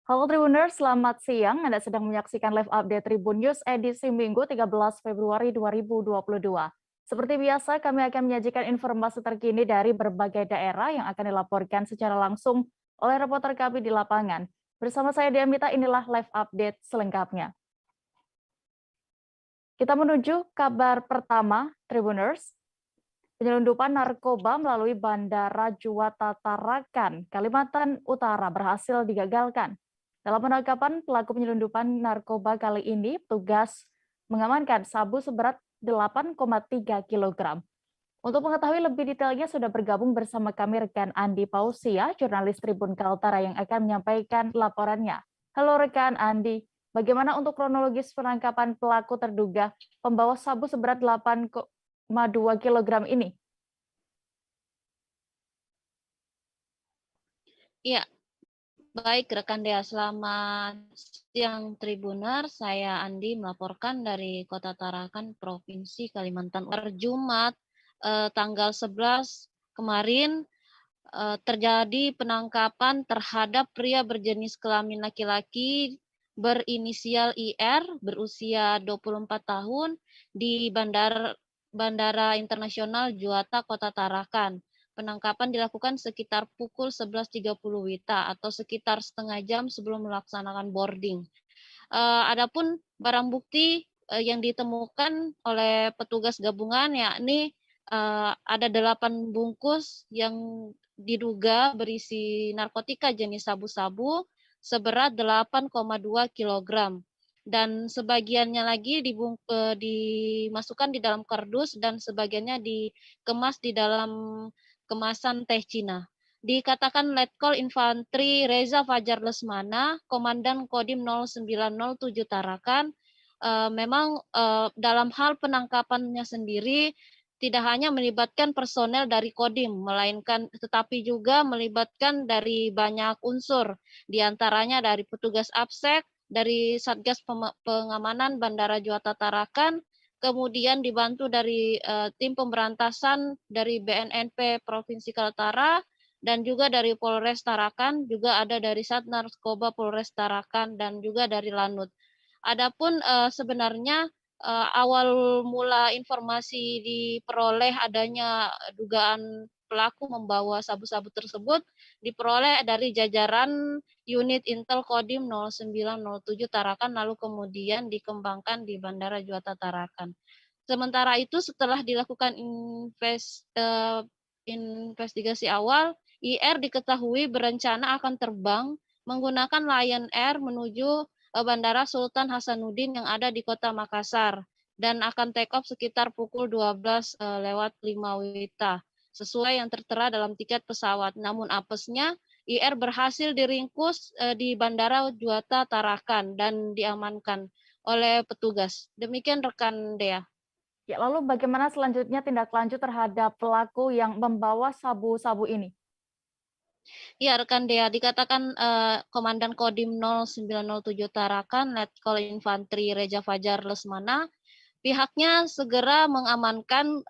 Halo Tribuners, selamat siang. Anda sedang menyaksikan live update Tribun News edisi Minggu 13 Februari 2022. Seperti biasa, kami akan menyajikan informasi terkini dari berbagai daerah yang akan dilaporkan secara langsung oleh reporter kami di lapangan. Bersama saya Diamita, inilah live update selengkapnya. Kita menuju kabar pertama, Tribuners. Penyelundupan narkoba melalui Bandara Juwata Tarakan, Kalimantan Utara berhasil digagalkan. Dalam penangkapan pelaku penyelundupan narkoba kali ini, petugas mengamankan sabu seberat 8,3 kg. Untuk mengetahui lebih detailnya sudah bergabung bersama kami rekan Andi Pausia, jurnalis Tribun Kaltara yang akan menyampaikan laporannya. Halo rekan Andi, bagaimana untuk kronologis penangkapan pelaku terduga pembawa sabu seberat 8,2 kg ini? Iya, baik rekan Dea, selamat siang Tribuner. Saya Andi melaporkan dari Kota Tarakan, Provinsi Kalimantan Utara. Jumat tanggal 11 kemarin terjadi penangkapan terhadap pria berjenis kelamin laki-laki berinisial IR berusia 24 tahun di Bandara Internasional Juwata Kota Tarakan. Penangkapan dilakukan sekitar pukul 11.30 WITA atau sekitar setengah jam sebelum melaksanakan boarding. Adapun barang bukti yang ditemukan oleh petugas gabungan yakni ada 8 bungkus yang diduga berisi narkotika jenis sabu-sabu seberat 8,2 kg dan sebagiannya lagi dimasukkan di dalam kardus dan sebagiannya dikemas di dalam kemasan teh Cina. Dikatakan Letkol Infantri Reza Fajar Lesmana, Komandan Kodim 0907 Tarakan, memang dalam hal penangkapannya sendiri tidak hanya melibatkan personel dari Kodim, melainkan tetapi juga melibatkan dari banyak unsur, diantaranya dari petugas APSEK, dari Satgas Pengamanan Bandara Juwata Tarakan, kemudian dibantu dari tim pemberantasan dari BNNP Provinsi Kaltara, dan juga dari Polres Tarakan, juga ada dari Sat Narkoba Polres Tarakan, dan juga dari Lanut. Adapun sebenarnya awal mula informasi diperoleh adanya dugaan pelaku membawa sabu-sabu tersebut diperoleh dari jajaran unit Intel Kodim 0907 Tarakan, lalu kemudian dikembangkan di Bandara Juwata Tarakan. Sementara itu setelah dilakukan investigasi awal, IR diketahui berencana akan terbang menggunakan Lion Air menuju Bandara Sultan Hasanuddin yang ada di Kota Makassar dan akan take off sekitar pukul 12:05 WITA sesuai yang tertera dalam tiket pesawat. Namun apesnya IR berhasil diringkus di Bandara Juwata Tarakan dan diamankan oleh petugas. Demikian rekan Dea. Ya, lalu bagaimana selanjutnya tindak lanjut terhadap pelaku yang membawa sabu-sabu ini? Ya, rekan Dea, dikatakan Komandan Kodim 0907 Tarakan, Letkol Infantri Reza Fajar Lesmana, pihaknya segera mengamankan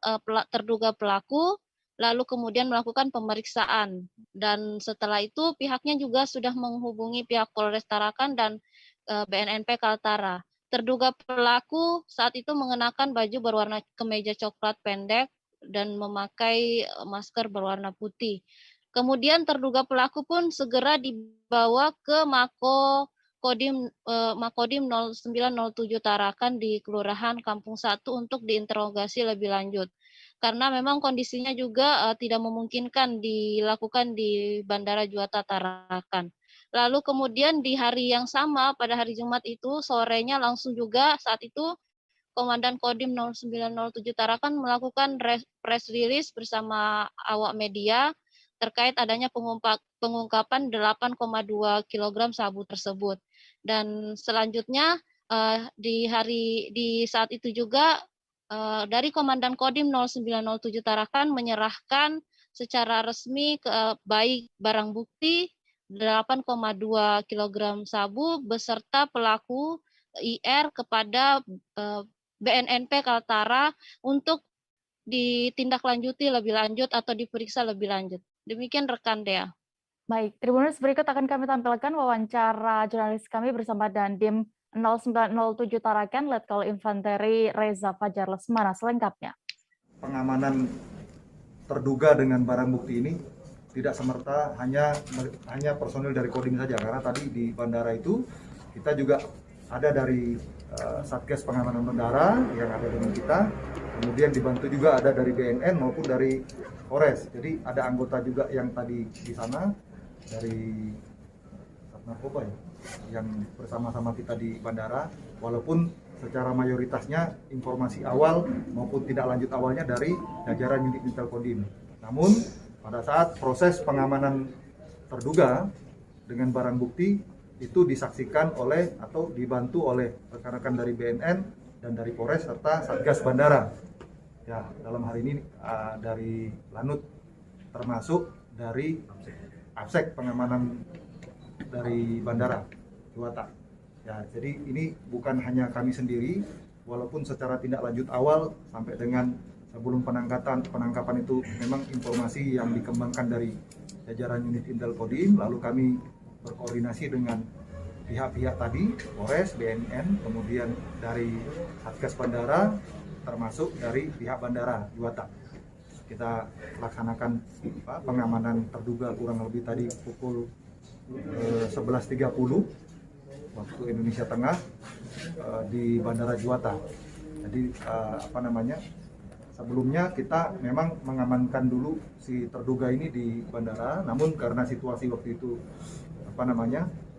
terduga pelaku, lalu kemudian melakukan pemeriksaan. Dan setelah itu pihaknya juga sudah menghubungi pihak Polres Tarakan dan BNNP Kaltara. Terduga pelaku saat itu mengenakan baju berwarna kemeja coklat pendek dan memakai masker berwarna putih. Kemudian terduga pelaku pun segera dibawa ke Makodim 0907 Tarakan di Kelurahan Kampung 1 untuk diinterogasi lebih lanjut. Karena memang kondisinya juga tidak memungkinkan dilakukan di Bandara Juwata Tarakan. Lalu kemudian di hari yang sama pada hari Jumat itu sorenya langsung juga saat itu Komandan Kodim 0907 Tarakan melakukan press release bersama awak media terkait adanya pengungkapan 8,2 kg sabu tersebut. Dan selanjutnya di saat itu juga dari Komandan Kodim 0907 Tarakan menyerahkan secara resmi baik barang bukti 8,2 kg sabu beserta pelaku IR kepada BNNP Kaltara untuk ditindaklanjuti lebih lanjut atau diperiksa lebih lanjut. Demikian rekan Dea. Baik, Tribuners berikut akan kami tampilkan wawancara jurnalis kami bersama Dandim 0907 Tarakan, Letkol Infanteri Reza Fajar Lesmana selengkapnya. Pengamanan terduga dengan barang bukti ini tidak semerta hanya personil dari Kodim saja, karena tadi di bandara itu kita juga ada dari Satgas Pengamanan Bandara yang ada dengan kita, kemudian dibantu juga ada dari BNN maupun dari Polres. Jadi ada anggota juga yang tadi di sana dari narkoba ya, yang bersama-sama kita di bandara, walaupun secara mayoritasnya informasi awal maupun tidak lanjut awalnya dari jajaran unit Intel Kodim. Namun pada saat proses pengamanan terduga dengan barang bukti itu disaksikan oleh atau dibantu oleh rekan-rekan dari BNN dan dari Polres serta Satgas Bandara. Ya, dalam hari ini dari Lanut termasuk dari APSEK pengamanan dari bandara Juwata. Ya, jadi ini bukan hanya kami sendiri, walaupun secara tindak lanjut awal sampai dengan sebelum penangkapan itu memang informasi yang dikembangkan dari jajaran unit Intel Kodim, lalu kami berkoordinasi dengan pihak-pihak tadi, Polres, BNN, kemudian dari Satgas Bandara, termasuk dari pihak bandara Juwata. Kita laksanakan pengamanan terduga kurang lebih tadi pukul 11.30 waktu Indonesia Tengah di Bandara Juwata. Jadi sebelumnya kita memang mengamankan dulu si terduga ini di bandara, namun karena situasi waktu itu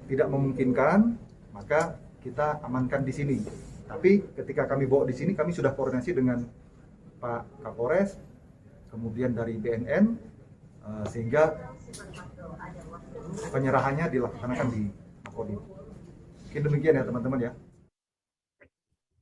tidak memungkinkan, maka kita amankan di sini. Tapi ketika kami bawa di sini, kami sudah koordinasi dengan Pak Kapolres, kemudian dari BNN, sehingga penyerahannya dilaksanakan di Kodim. Mungkin demikian ya teman-teman ya.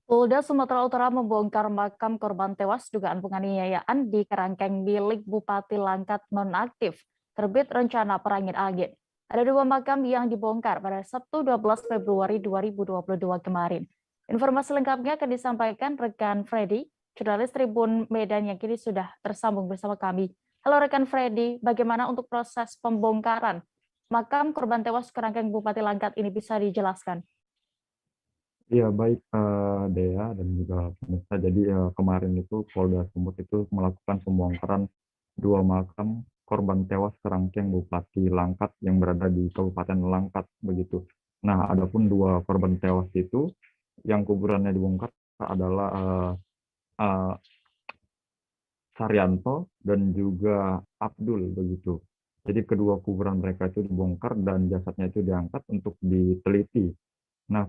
Polda Sumatera Utara membongkar makam korban tewas dugaan penganiayaan di kerangkeng milik Bupati Langkat nonaktif, terbit rencana perangin-angin. Ada 2 makam yang dibongkar pada Sabtu 12 Februari 2022 kemarin. Informasi lengkapnya akan disampaikan rekan Freddy, jurnalis Tribun Medan yang kini sudah tersambung bersama kami. Halo rekan Freddy, bagaimana untuk proses pembongkaran makam korban tewas kerangkeng Bupati Langkat ini, bisa dijelaskan? Iya baik, Dea dan juga pemirsa. Jadi kemarin itu Polda Sumut itu melakukan pembongkaran 2 makam korban tewas kerangkeng Bupati Langkat yang berada di Kabupaten Langkat begitu. Nah, adapun 2 korban tewas itu yang kuburannya dibongkar adalah uh, Saryanto dan juga Abdul begitu. Jadi kedua kuburan mereka itu dibongkar dan jasadnya itu diangkat untuk diteliti. Nah,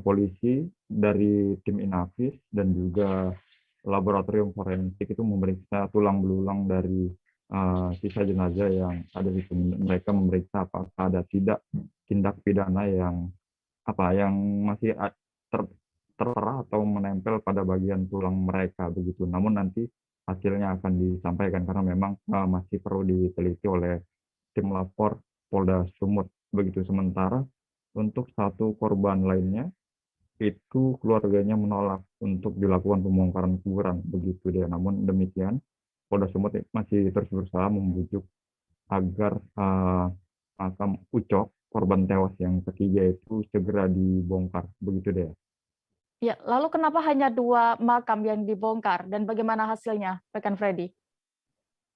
polisi dari tim Inafis dan juga laboratorium forensik itu memeriksa tulang belulang dari sisa jenazah yang ada di sini. Mereka memeriksa apakah ada tidak tindak pidana yang masih tertera atau menempel pada bagian tulang mereka begitu. Namun nanti hasilnya akan disampaikan karena memang masih perlu diteliti oleh tim lapor Polda Sumut begitu. Sementara untuk 1 korban lainnya itu keluarganya menolak untuk dilakukan pembongkaran kuburan begitu dia. Namun demikian Polda Sumut masih terus berusaha membujuk agar makam Ucok korban tewas yang ketiga itu segera dibongkar begitu dia. Ya, lalu kenapa hanya 2 makam yang dibongkar dan bagaimana hasilnya, rekan Freddy?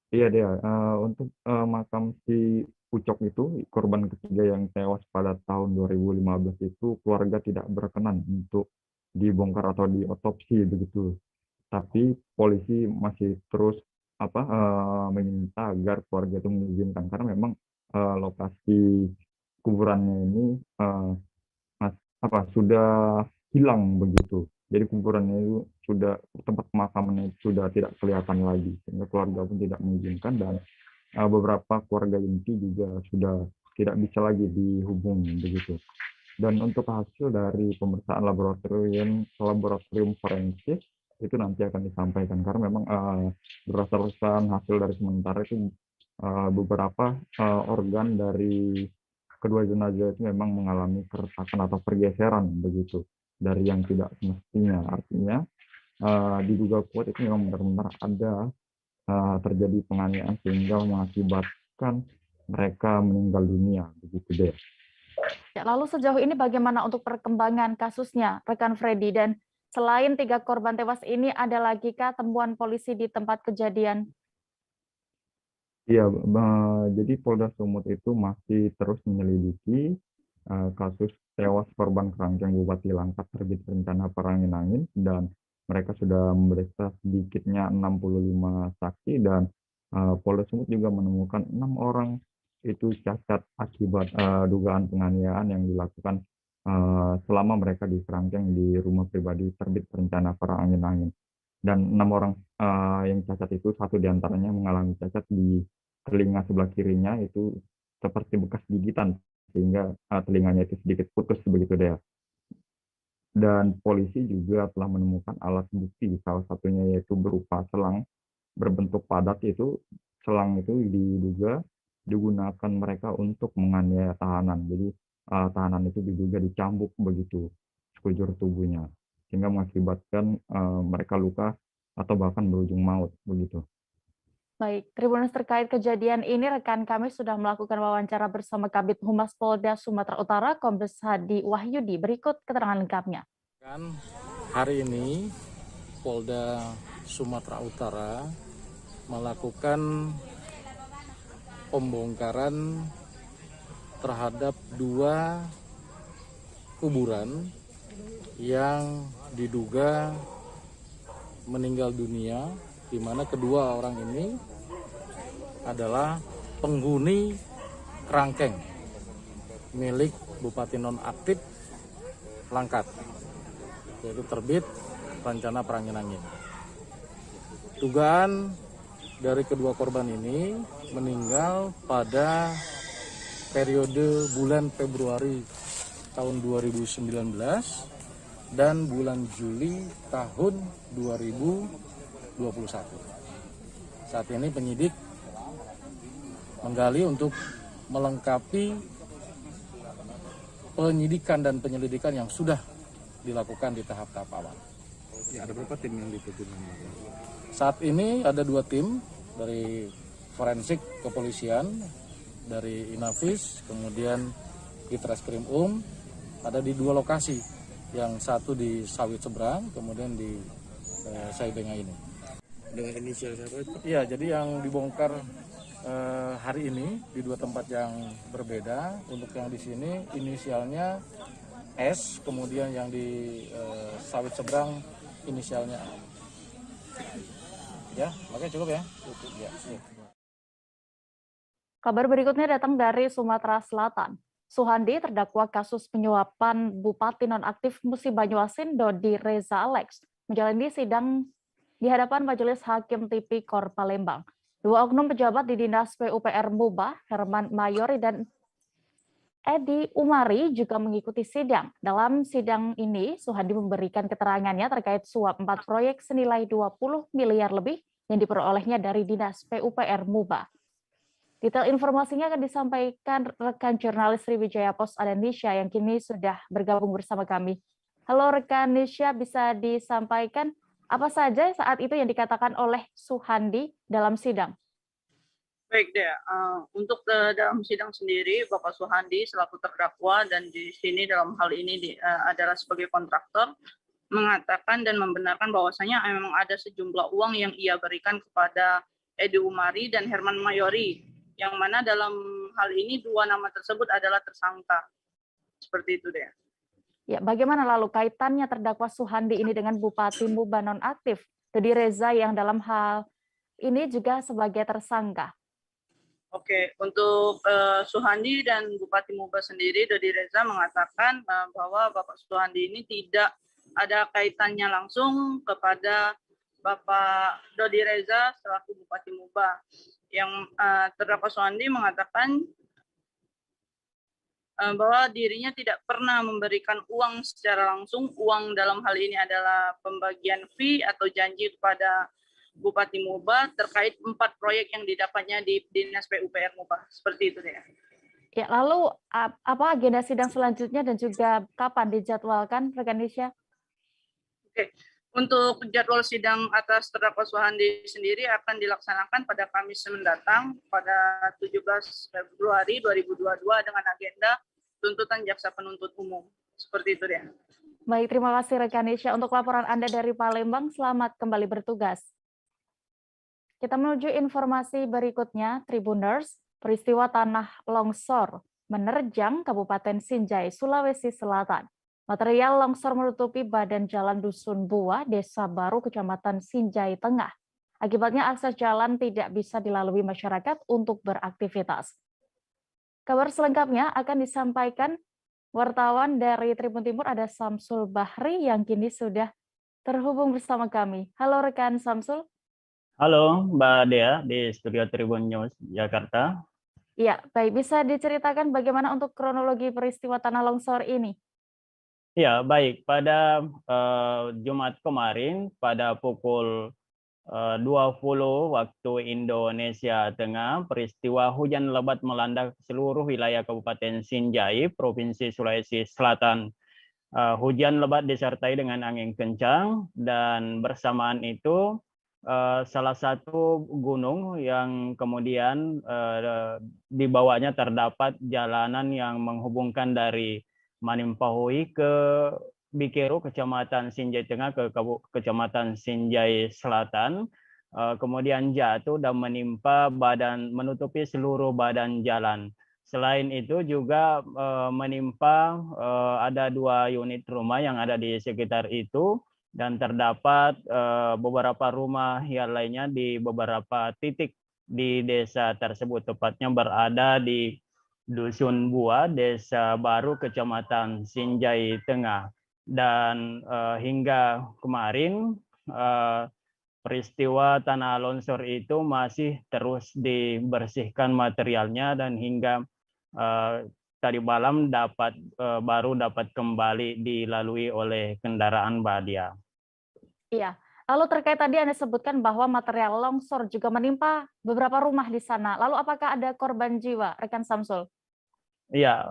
Iya dia, untuk makam si Ucok itu, korban ketiga yang tewas pada tahun 2015 itu keluarga tidak berkenan untuk dibongkar atau diotopsi begitu. Tapi polisi masih terus meminta agar keluarga itu mengizinkan karena memang lokasi kuburannya ini sudah hilang begitu. Jadi kuburannya itu sudah, tempat pemakamannya sudah tidak kelihatan lagi, sehingga keluarga pun tidak mengizinkan dan beberapa keluarga inti juga sudah tidak bisa lagi dihubungi begitu. Dan untuk hasil dari pemeriksaan laboratorium forensik itu nanti akan disampaikan karena memang berdasarkan hasil dari sementara itu beberapa organ dari kedua jenazah itu memang mengalami keretakan atau pergeseran begitu dari yang tidak semestinya. Artinya diduga kuat itu memang benar-benar ada terjadi penganiayaan sehingga mengakibatkan mereka meninggal dunia, begitu deh. Ya, lalu sejauh ini bagaimana untuk perkembangan kasusnya, rekan Freddy? Dan selain 3 korban tewas ini, ada lagi kah temuan polisi di tempat kejadian? Iya, jadi Polda Sumut itu masih terus menyelidiki kasus tewas korban kerangkeng Bupati Langkat terbit rencana perangin-angin, dan mereka sudah memeriksa sedikitnya 65 saksi, dan Polda Sumut juga menemukan 6 orang itu cacat akibat dugaan penganiayaan yang dilakukan selama mereka di kerangkeng di rumah pribadi terbit rencana perangin-angin. Dan 6 orang yang cacat itu, satu diantaranya mengalami cacat di telinga sebelah kirinya itu seperti bekas gigitan, sehingga telinganya itu sedikit putus begitu deh. Dan polisi juga telah menemukan alat bukti, salah satunya yaitu berupa selang berbentuk padat. Itu selang itu diduga digunakan mereka untuk menganiaya tahanan. Jadi tahanan itu diduga dicambuk begitu sekujur tubuhnya, sehingga mengakibatkan mereka luka atau bahkan berujung maut begitu. Baik, Tribuners, terkait kejadian ini rekan kami sudah melakukan wawancara bersama Kabid Humas Polda Sumatera Utara, Kombes Hadi Wahyudi. Berikut keterangan lengkapnya. Hari ini Polda Sumatera Utara melakukan pembongkaran terhadap 2 kuburan yang diduga meninggal dunia, di mana kedua orang ini adalah penghuni kerangkeng milik Bupati Nonaktif Langkat, yaitu terbit rencana perangin-angin. Dugaan dari kedua korban ini meninggal pada periode bulan Februari tahun 2019 dan bulan Juli tahun 2021. Saat ini penyidik menggali untuk melengkapi penyidikan dan penyelidikan yang sudah dilakukan di tahap-tahap awal. Ya, ada berapa tim yang diterjunkan? Saat ini ada 2 tim dari forensik kepolisian, dari Inavis, kemudian di Treskrim ada di 2 lokasi, yang satu di Sawit Seberang, kemudian di Saibenga ini. Dengan inisial siapa itu? Iya, jadi yang dibongkar hari ini di 2 tempat yang berbeda. Untuk yang di sini inisialnya S, kemudian yang di Sawit Seberang inisialnya A. Ya, makanya cukup ya. Cukup ya. Kabar berikutnya datang dari Sumatera Selatan. Suhandi terdakwa kasus penyuapan Bupati Nonaktif Musi Banyuasin Dodi Reza Alex menjalani sidang di hadapan Majelis Hakim Tipikor Palembang. 2 oknum pejabat di Dinas PUPR Muba, Herman Mayori dan Edi Umari, juga mengikuti sidang. Dalam sidang ini, Suhandi memberikan keterangannya terkait suap 4 proyek senilai 20 miliar lebih yang diperolehnya dari Dinas PUPR Muba. Detail informasinya akan disampaikan rekan jurnalis Sriwijaya Pos Indonesia yang kini sudah bergabung bersama kami. Halo rekan Nisha, bisa disampaikan apa saja saat itu yang dikatakan oleh Suhandi dalam sidang? Baik deh, untuk dalam sidang sendiri, Bapak Suhandi selaku terdakwa dan di sini dalam hal ini adalah sebagai kontraktor, mengatakan dan membenarkan bahwasanya memang ada sejumlah uang yang ia berikan kepada Edi Umari dan Herman Mayori, yang mana dalam hal ini 2 nama tersebut adalah tersangka. Seperti itu deh. Ya, bagaimana lalu kaitannya terdakwa Suhandi ini dengan Bupati Muba Nonaktif Dodi Reza yang dalam hal ini juga sebagai tersangka? Oke, untuk Suhandi dan Bupati Muba sendiri, Dodi Reza mengatakan bahwa Bapak Suhandi ini tidak ada kaitannya langsung kepada Bapak Dodi Reza selaku Bupati Muba. Yang terdakwa Suhandi mengatakan bahwa dirinya tidak pernah memberikan uang secara langsung. Uang dalam hal ini adalah pembagian fee atau janji kepada Bupati Muba terkait 4 proyek yang didapatnya di Dinas PUPR Muba. Seperti itu ya. Ya, lalu apa agenda sidang selanjutnya dan juga kapan dijadwalkan, rekan Nisha? Oke, Untuk jadwal sidang atas terdakwa Suhandi sendiri akan dilaksanakan pada Kamis mendatang pada 17 Februari 2022 dengan agenda tuntutan jaksa penuntut umum. Seperti itu ya. Baik, terima kasih rekan Nisha untuk laporan Anda dari Palembang. Selamat kembali bertugas. Kita menuju informasi berikutnya, Tribuners. Peristiwa tanah longsor menerjang Kabupaten Sinjai, Sulawesi Selatan. Material longsor menutupi badan jalan Dusun Buah, Desa Baru, Kecamatan Sinjai Tengah. Akibatnya akses jalan tidak bisa dilalui masyarakat untuk beraktivitas. Kabar selengkapnya akan disampaikan wartawan dari Tribun Timur, ada Samsul Bahri yang kini sudah terhubung bersama kami. Halo rekan Samsul. Halo Mbak Dea di Studio Tribun News Jakarta. Ya, baik. Bisa diceritakan bagaimana untuk kronologi peristiwa tanah longsor ini? Ya, baik. Pada Jumat kemarin pada pukul 20 waktu Indonesia Tengah, peristiwa hujan lebat melanda seluruh wilayah Kabupaten Sinjai, Provinsi Sulawesi Selatan. Hujan lebat disertai dengan angin kencang dan bersamaan itu salah satu gunung yang kemudian di bawahnya terdapat jalanan yang menghubungkan dari Manimpahui ke Bikero, Kecamatan Sinjai Tengah ke Kecamatan Sinjai Selatan, kemudian jatuh dan menimpa menutupi seluruh badan jalan. Selain itu juga menimpa ada 2 unit rumah yang ada di sekitar itu, dan terdapat beberapa rumah yang lainnya di beberapa titik di desa tersebut, tepatnya berada di Dusun Buah, Desa Baru, Kecamatan Sinjai Tengah. Dan hingga kemarin peristiwa tanah longsor itu masih terus dibersihkan materialnya, dan hingga tadi malam baru dapat kembali dilalui oleh kendaraan Badia. Iya. Lalu terkait tadi Anda sebutkan bahwa material longsor juga menimpa beberapa rumah di sana. Lalu apakah ada korban jiwa, rekan Samsul? Iya,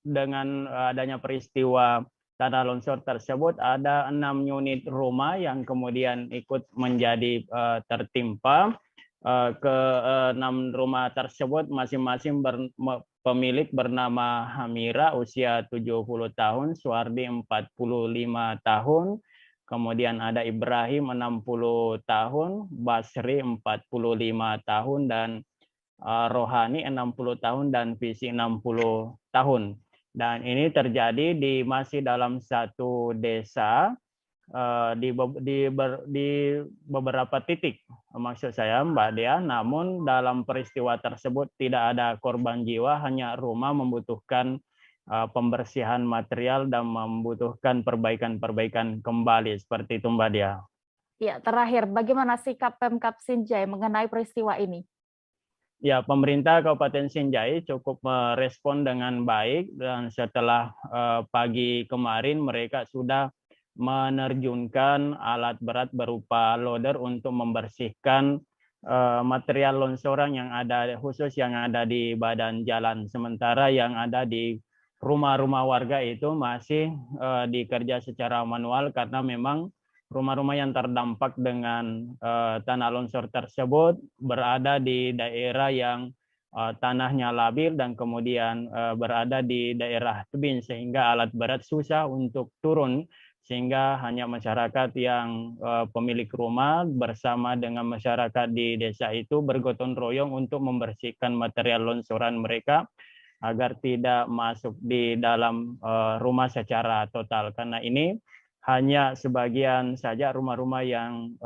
dengan adanya peristiwa tanah longsor tersebut ada 6 unit rumah yang kemudian ikut menjadi tertimpa. Ke-6 rumah tersebut masing-masing pemilik bernama Hamira usia 70 tahun, Suardi 45 tahun, kemudian ada Ibrahim 60 tahun, Basri 45 tahun, dan Rohani 60 tahun, dan Visi 60 tahun. Dan ini terjadi masih dalam satu desa di beberapa titik, maksud saya Mbak Dea. Namun dalam peristiwa tersebut tidak ada korban jiwa, hanya rumah membutuhkan pembersihan material dan membutuhkan perbaikan kembali, seperti itu Mbak Dea. Ya, terakhir bagaimana sikap Pemkab Sinjai mengenai peristiwa ini? Ya, pemerintah Kabupaten Sinjai cukup merespon dengan baik, dan setelah pagi kemarin mereka sudah menerjunkan alat berat berupa loader untuk membersihkan material longsoran yang ada, khusus yang ada di badan jalan. Sementara yang ada di rumah-rumah warga itu masih dikerja secara manual, karena memang rumah-rumah yang terdampak dengan tanah longsor tersebut berada di daerah yang tanahnya labil dan kemudian berada di daerah tebing, sehingga alat berat susah untuk turun, sehingga hanya masyarakat yang pemilik rumah bersama dengan masyarakat di desa itu bergotong royong untuk membersihkan material longsoran mereka agar tidak masuk di dalam rumah secara total, karena ini hanya sebagian saja rumah-rumah yang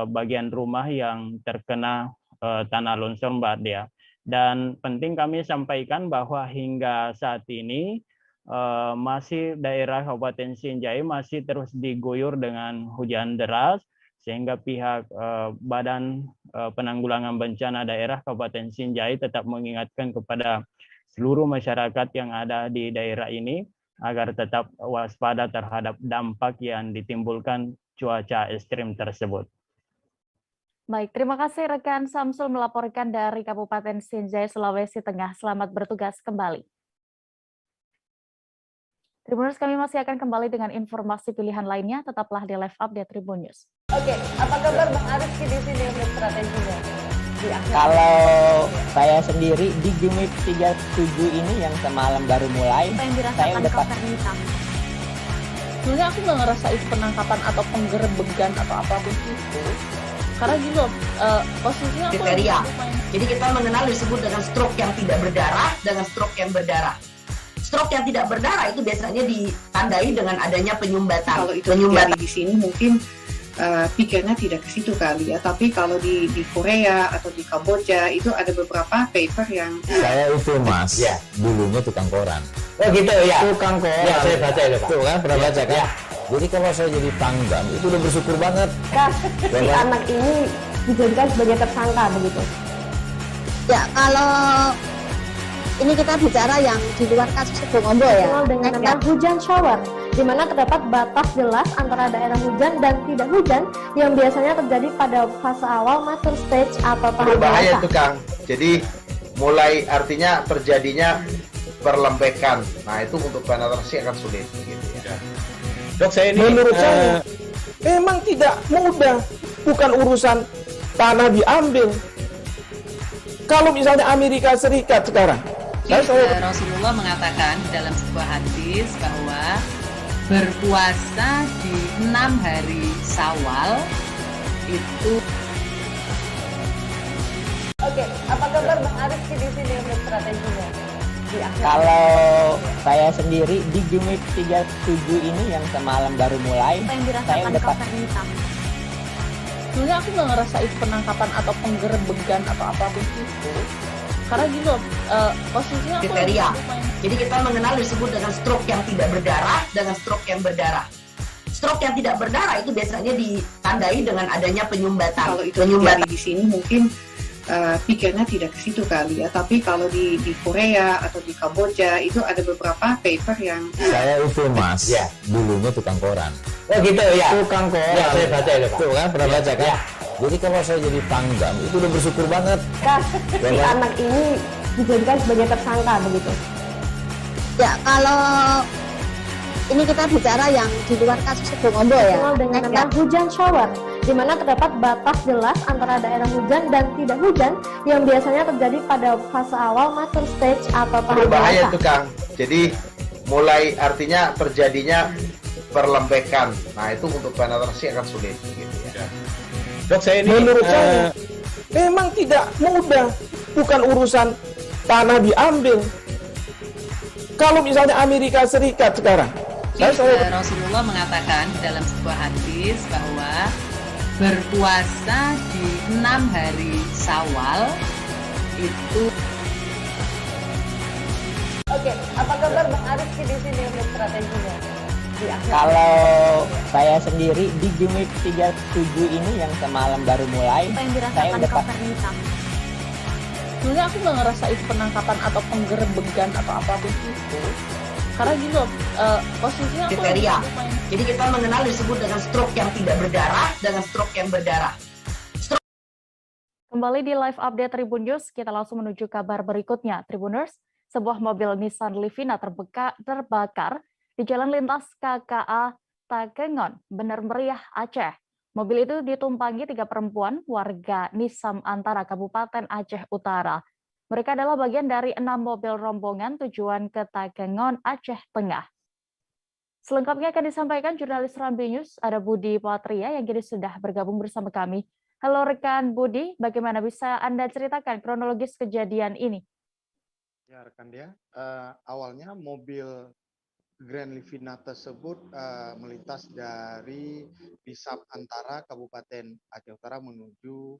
bagian rumah yang terkena tanah longsor, Mbak Dea. Dan penting kami sampaikan bahwa hingga saat ini masih daerah Kabupaten Sinjai masih terus diguyur dengan hujan deras, sehingga pihak Badan Penanggulangan Bencana Daerah Kabupaten Sinjai tetap mengingatkan kepada seluruh masyarakat yang ada di daerah ini agar tetap waspada terhadap dampak yang ditimbulkan cuaca ekstrim tersebut. Baik, terima kasih rekan Samsul melaporkan dari Kabupaten Sinjai, Sulawesi Tengah. Selamat bertugas kembali. Tribuners, kami masih akan kembali dengan informasi pilihan lainnya. Tetaplah di Live Update Tribun News. Oke, apa kabar Bang Arief di sini untuk strateginya? Kalau saya sendiri di Gimik 37 ini yang semalam baru mulai, Apa yang saya dirasakan udah Kak Fernita? Sebenarnya aku nggak ngerasa itu penangkapan atau penggerebegan atau apapun itu. Karena gitu loh, posisinya aku Kriteria. lagi main. Jadi kita mengenal disebut dengan stroke yang tidak berdarah dengan stroke yang berdarah. Stroke yang tidak berdarah itu biasanya ditandai dengan adanya penyumbatan. Kalau itu terjadi di sini mungkin pikirnya tidak ke situ kali ya. Tapi kalau di Korea atau di Kamboja itu ada beberapa paper yang Saya itu Mas, dulunya tukang koran. Oh gitu ya. Tukang koran. Ya, saya baca itu Pak. Tuh kan pernah baca kan? Ya. Jadi kalau saya jadi pangdam itu udah bersyukur banget. Si anak ini dijadikan sebagai tersangka begitu. Ya, kalau ini kita bicara yang di luar kasus Bongombo ya. Dengan nama hujan shower, di mana terdapat batas jelas antara daerah hujan dan tidak hujan yang biasanya terjadi pada fase awal mature stage atau tahap berbahaya dewasa. itu Kang. Jadi mulai artinya terjadinya perlembekan. Nah itu untuk penetrasi akan sulit. Gitu ya. Dok, saya ini Menurut saya memang tidak mudah, bukan urusan tanah diambil. Kalau misalnya Amerika Serikat sekarang, Rasulullah mengatakan dalam sebuah hadis bahwa berpuasa di 6 hari Syawal itu. Oke, apa kabar Bang Arief di sini untuk strateginya? Kalau saya sendiri di Gimik 37 ini yang semalam baru mulai, Apa yang saya dirasakan udah Kak Fernita? Sebenarnya aku nggak ngerasa itu penangkapan atau penggerebegan atau apapun itu. Karena gitu loh, posisinya aku lagi Kriteria. main. Jadi kita mengenal disebut dengan stroke yang tidak berdarah dengan stroke yang berdarah. Stroke yang tidak berdarah itu biasanya ditandai dengan adanya penyumbatan. kalau itu terjadi di sini mungkin pikirnya tidak ke situ kali ya. Tapi kalau di Korea atau di Kamboja itu ada beberapa paper yang Saya itu Mas, dulunya tukang koran. Oh gitu ya. Tukang koran. Ya, saya baca itu Pak. Tuh kan pernah baca kan? Ya. Jadi kalau saya jadi pangdam itu udah bersyukur banget. Si anak ini dijadikan sebagai tersangka begitu. Ya, kalau ini kita bicara yang di luar kasus Bongombo ya. Dengan nama hujan shower, di mana terdapat batas jelas antara daerah hujan dan tidak hujan yang biasanya terjadi pada fase awal mature stage atau tahap Berbahaya dewasa. itu Kang. Jadi mulai artinya terjadinya perlembekan. Nah itu untuk penetrasi akan sulit. Gitu ya. Dok, saya ini menurut saya memang tidak mudah, bukan urusan tanah diambil. Kalau misalnya Amerika Serikat sekarang, Rasulullah mengatakan dalam sebuah hadis bahwa berpuasa di 6 hari Syawal itu. Oke, apa kabar Bang Arief di sini untuk strateginya? kalau saya sendiri di Gimik 37 ini yang semalam baru mulai, Apa yang saya dirasakan udah Kak Fernita? Sebenarnya aku nggak ngerasa itu penangkapan atau penggerebegan atau apapun itu. Karena gitu loh, posisinya aku lagi Kriteria. main. Jadi kita mengenal disebut dengan stroke yang tidak berdarah dengan stroke yang berdarah. Kembali di live update Tribun News, kita langsung menuju kabar berikutnya. Tribuners, sebuah mobil Nissan Livina terbakar di jalan lintas KKA Takengon, Bener Meriah, Aceh. Mobil itu ditumpangi 3 perempuan warga Nisam Antara, Kabupaten Aceh Utara. Mereka adalah bagian dari 6 mobil rombongan tujuan ke Takengon, Aceh Tengah. Selengkapnya akan disampaikan jurnalis Rambi News, ada Budi Patria yang kini sudah bergabung bersama kami. Halo rekan Budi, bagaimana bisa Anda ceritakan kronologis kejadian ini? Ya rekan dia, awalnya mobil Grand Livina tersebut melintas dari Nisam Antara Kabupaten Aceh Utara menuju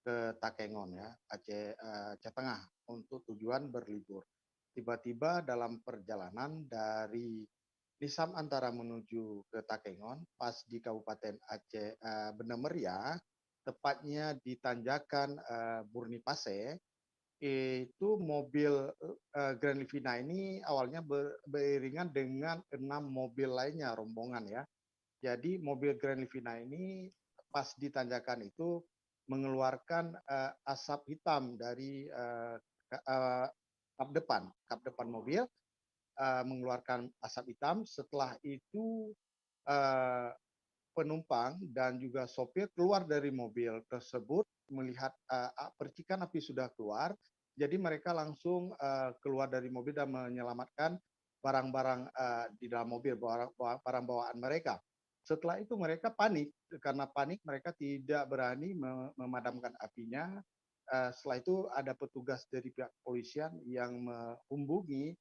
ke Takengon ya, Aceh Tengah untuk tujuan berlibur. Tiba-tiba dalam perjalanan dari Nisam Antara menuju ke Takengon, pas di Kabupaten Aceh Bener Meriah, tepatnya di tanjakan Burnipase, itu mobil Grand Livina ini awalnya beriringan dengan 6 mobil lainnya rombongan ya. Jadi mobil Grand Livina ini pas di tanjakan itu mengeluarkan asap hitam dari kap depan mobil. mengeluarkan asap hitam. Setelah itu penumpang dan juga sopir keluar dari mobil tersebut melihat percikan api sudah keluar. Jadi mereka langsung keluar dari mobil dan menyelamatkan barang-barang di dalam mobil, barang bawaan mereka. Setelah itu mereka panik, karena panik mereka tidak berani memadamkan apinya. Setelah itu ada petugas dari pihak kepolisian yang menghubungi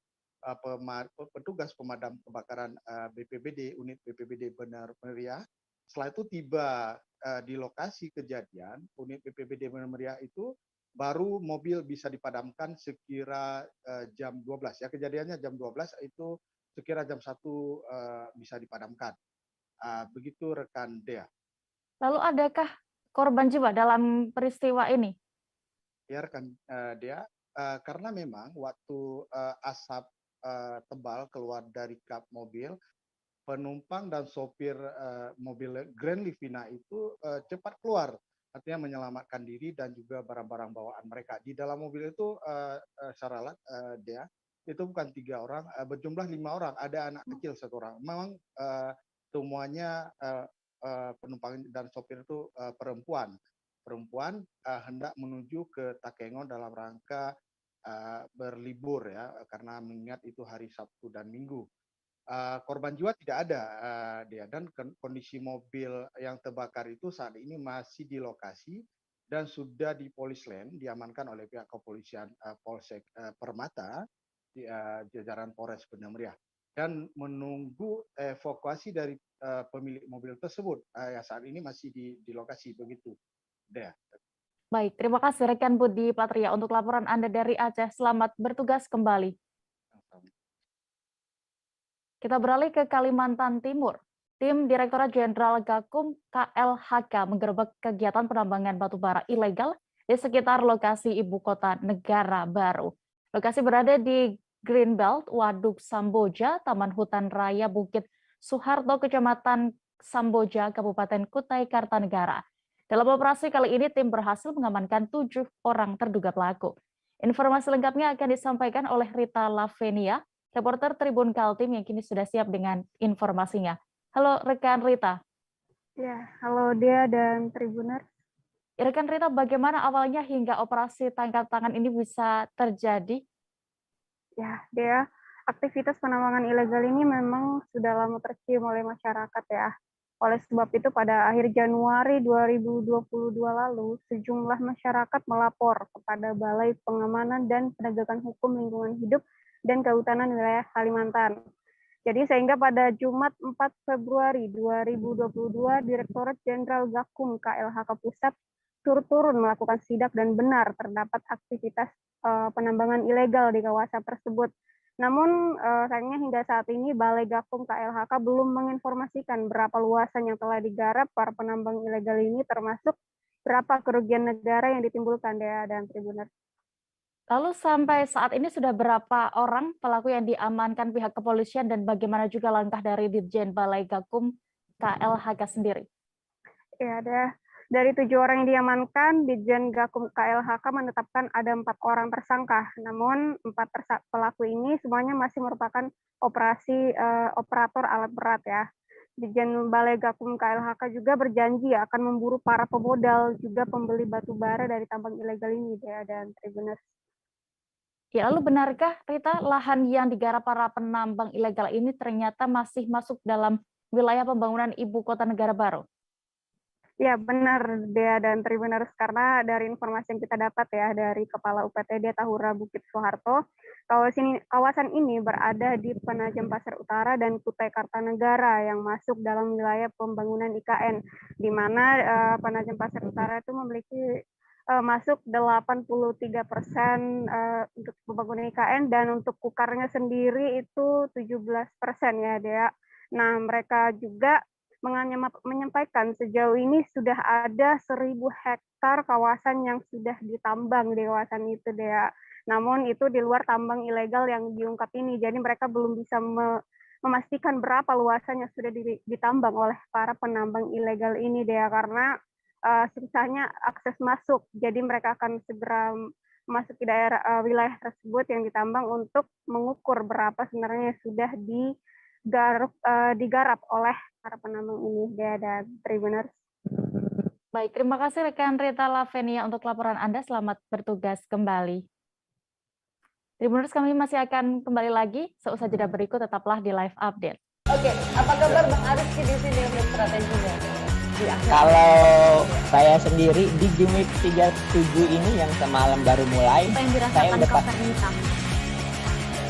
petugas pemadam kebakaran BPBD, unit BPBD Benar Meriah. Setelah itu tiba di lokasi kejadian, unit BPBD Benar Meriah itu baru mobil bisa dipadamkan sekira jam 12. Ya, kejadiannya jam 12, itu sekira jam 1 bisa dipadamkan. Begitu rekan Dea. Lalu adakah korban jiwa dalam peristiwa ini? Ya rekan Dea, karena memang waktu asap tebal keluar dari kap mobil, penumpang dan sopir mobil Grand Livina itu cepat keluar, artinya menyelamatkan diri dan juga barang-barang bawaan mereka. Di dalam mobil itu Syaralat, Dea, itu bukan 3 orang, berjumlah 5 orang, ada anak kecil 1 orang. Memang semuanya penumpang dan sopir itu perempuan hendak menuju ke Takengon dalam rangka berlibur, ya, karena mengingat itu hari Sabtu dan Minggu. Korban jiwa tidak ada, Dea, dan kondisi mobil yang terbakar itu saat ini masih di lokasi dan sudah di Polisland, diamankan oleh pihak kepolisian Polsek Permata di jajaran Polres Benar Meriah, dan menunggu evakuasi dari pemilik mobil tersebut. Ya, saat ini masih di lokasi, begitu, Dea. Baik, terima kasih rekan Budi Patria untuk laporan Anda dari Aceh. Selamat bertugas kembali. Kita beralih ke Kalimantan Timur. Tim Direktorat Jenderal Gakum KLHK menggerebek kegiatan penambangan batubara ilegal di sekitar lokasi ibu kota negara baru. Lokasi berada di Greenbelt, Waduk Samboja, Taman Hutan Raya Bukit Suharto, Kecamatan Samboja, Kabupaten Kutai Kartanegara. Dalam operasi kali ini, tim berhasil mengamankan 7 orang terduga pelaku. Informasi lengkapnya akan disampaikan oleh Rita Lavenia, reporter Tribun Kaltim yang kini sudah siap dengan informasinya. Halo rekan Rita. Ya, halo Dea dan Tribuner. Rekan Rita, bagaimana awalnya hingga operasi tangkap tangan ini bisa terjadi? Ya, Dea, aktivitas penambangan ilegal ini memang sudah lama tercium oleh masyarakat, ya. Oleh sebab itu pada akhir Januari 2022 lalu, sejumlah masyarakat melapor kepada Balai Pengamanan dan Penegakan Hukum Lingkungan Hidup dan Kehutanan Wilayah Kalimantan. Jadi sehingga pada Jumat 4 Februari 2022, Direktorat Jenderal Gakum KLHK Pusat turun melakukan sidak dan benar terdapat aktivitas penambangan ilegal di kawasan tersebut. Namun sayangnya hingga saat ini Balai Gakum KLHK belum menginformasikan berapa luasan yang telah digarap para penambang ilegal ini, termasuk berapa kerugian negara yang ditimbulkan, Dea dan Tribuner. Lalu sampai saat ini sudah berapa orang pelaku yang diamankan pihak kepolisian dan bagaimana juga langkah dari Ditjen Balai Gakum KLHK sendiri? Ya, dari 7 orang yang diamankan, Ditjen Gakum KLHK menetapkan ada 4 orang tersangka. Namun 4 pelaku ini semuanya masih merupakan operator alat berat, ya. Ditjen Balai Gakum KLHK juga berjanji akan memburu para pemodal juga pembeli batu bara dari tambang ilegal ini, Dea dan Tribuners. Ya, lalu benarkah Rita lahan yang digarap para penambang ilegal ini ternyata masih masuk dalam wilayah pembangunan ibu kota negara baru? Ya, benar, Dea dan Tribuners, karena dari informasi yang kita dapat, ya, dari Kepala UPTD Tahura Bukit Soeharto, kawasan ini berada di Penajam Pasir Utara dan Kutai Kartanegara yang masuk dalam wilayah pembangunan IKN, di mana Penajam Pasir Utara itu memiliki masuk 83% untuk pembangunan IKN, dan untuk kukarnya sendiri itu 17%, ya, Dea. Nah, mereka juga menyampaikan sejauh ini sudah ada 1.000 hektar kawasan yang sudah ditambang di kawasan itu, Dea. Namun itu di luar tambang ilegal yang diungkap ini, jadi mereka belum bisa memastikan berapa luasan yang sudah ditambang oleh para penambang ilegal ini, Dea, karena susahnya akses masuk. Jadi mereka akan segera memasuki daerah wilayah tersebut yang ditambang untuk mengukur berapa sebenarnya sudah digarap oleh para penambang ini, Dea dan Tribuners. Baik, terima kasih rekan Rita Lavenia untuk laporan Anda. Selamat bertugas kembali. Tribuners, kami masih akan kembali lagi seusai jeda berikut, tetaplah di live update. Oke, apa kabar Bang Arief di sini untuk strateginya? Kalau saya sendiri di Jumip 37 ini yang semalam baru mulai, Apa yang saya dirasakan udah Kak Fernita?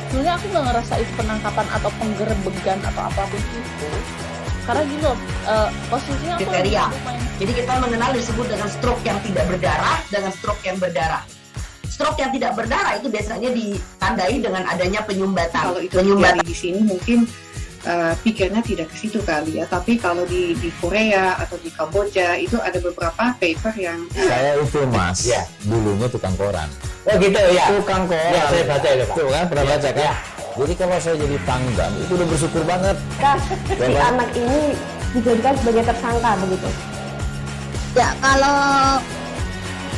Sebenarnya aku nggak ngerasain penangkapan atau penggerebegan atau apapun itu. Karena gini loh, posisinya aku kriteria. Jadi kita mengenal disebut dengan stroke yang tidak berdarah dengan stroke yang berdarah. Stroke yang tidak berdarah itu biasanya ditandai dengan adanya penyumbatan. Kalau itu terjadi di sini mungkin pikirnya tidak ke situ kali ya. Tapi kalau di Korea atau di Kamboja itu ada beberapa paper yang Saya itu Mas, Ya. dulunya tukang koran. Oh gitu ya. Tukang koran. Ya, saya baca itu Pak. Tuh kan, pernah baca kan? Ya. Jadi kalau saya jadi pangdam, itu udah bersyukur banget. Si anak ini dijadikan sebagai tersangka begitu. Ya, kalau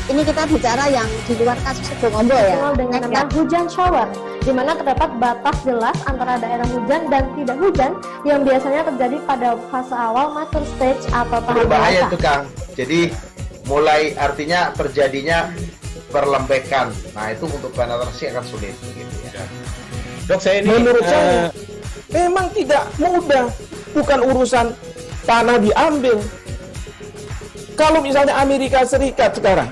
ini kita bicara yang di luar kasus Bongombo ya. Dikenal dengan nama hujan shower, di mana terdapat batas jelas antara daerah hujan dan tidak hujan yang biasanya terjadi pada fase awal mature stage atau tahap Berbahaya dewasa. itu Kang. Jadi mulai artinya terjadinya perlembekan. Nah itu untuk penetrasi akan sulit. Gitu ya. Dok, saya ini menurut saya memang tidak mudah, bukan urusan tanah diambil. Kalau misalnya Amerika Serikat sekarang,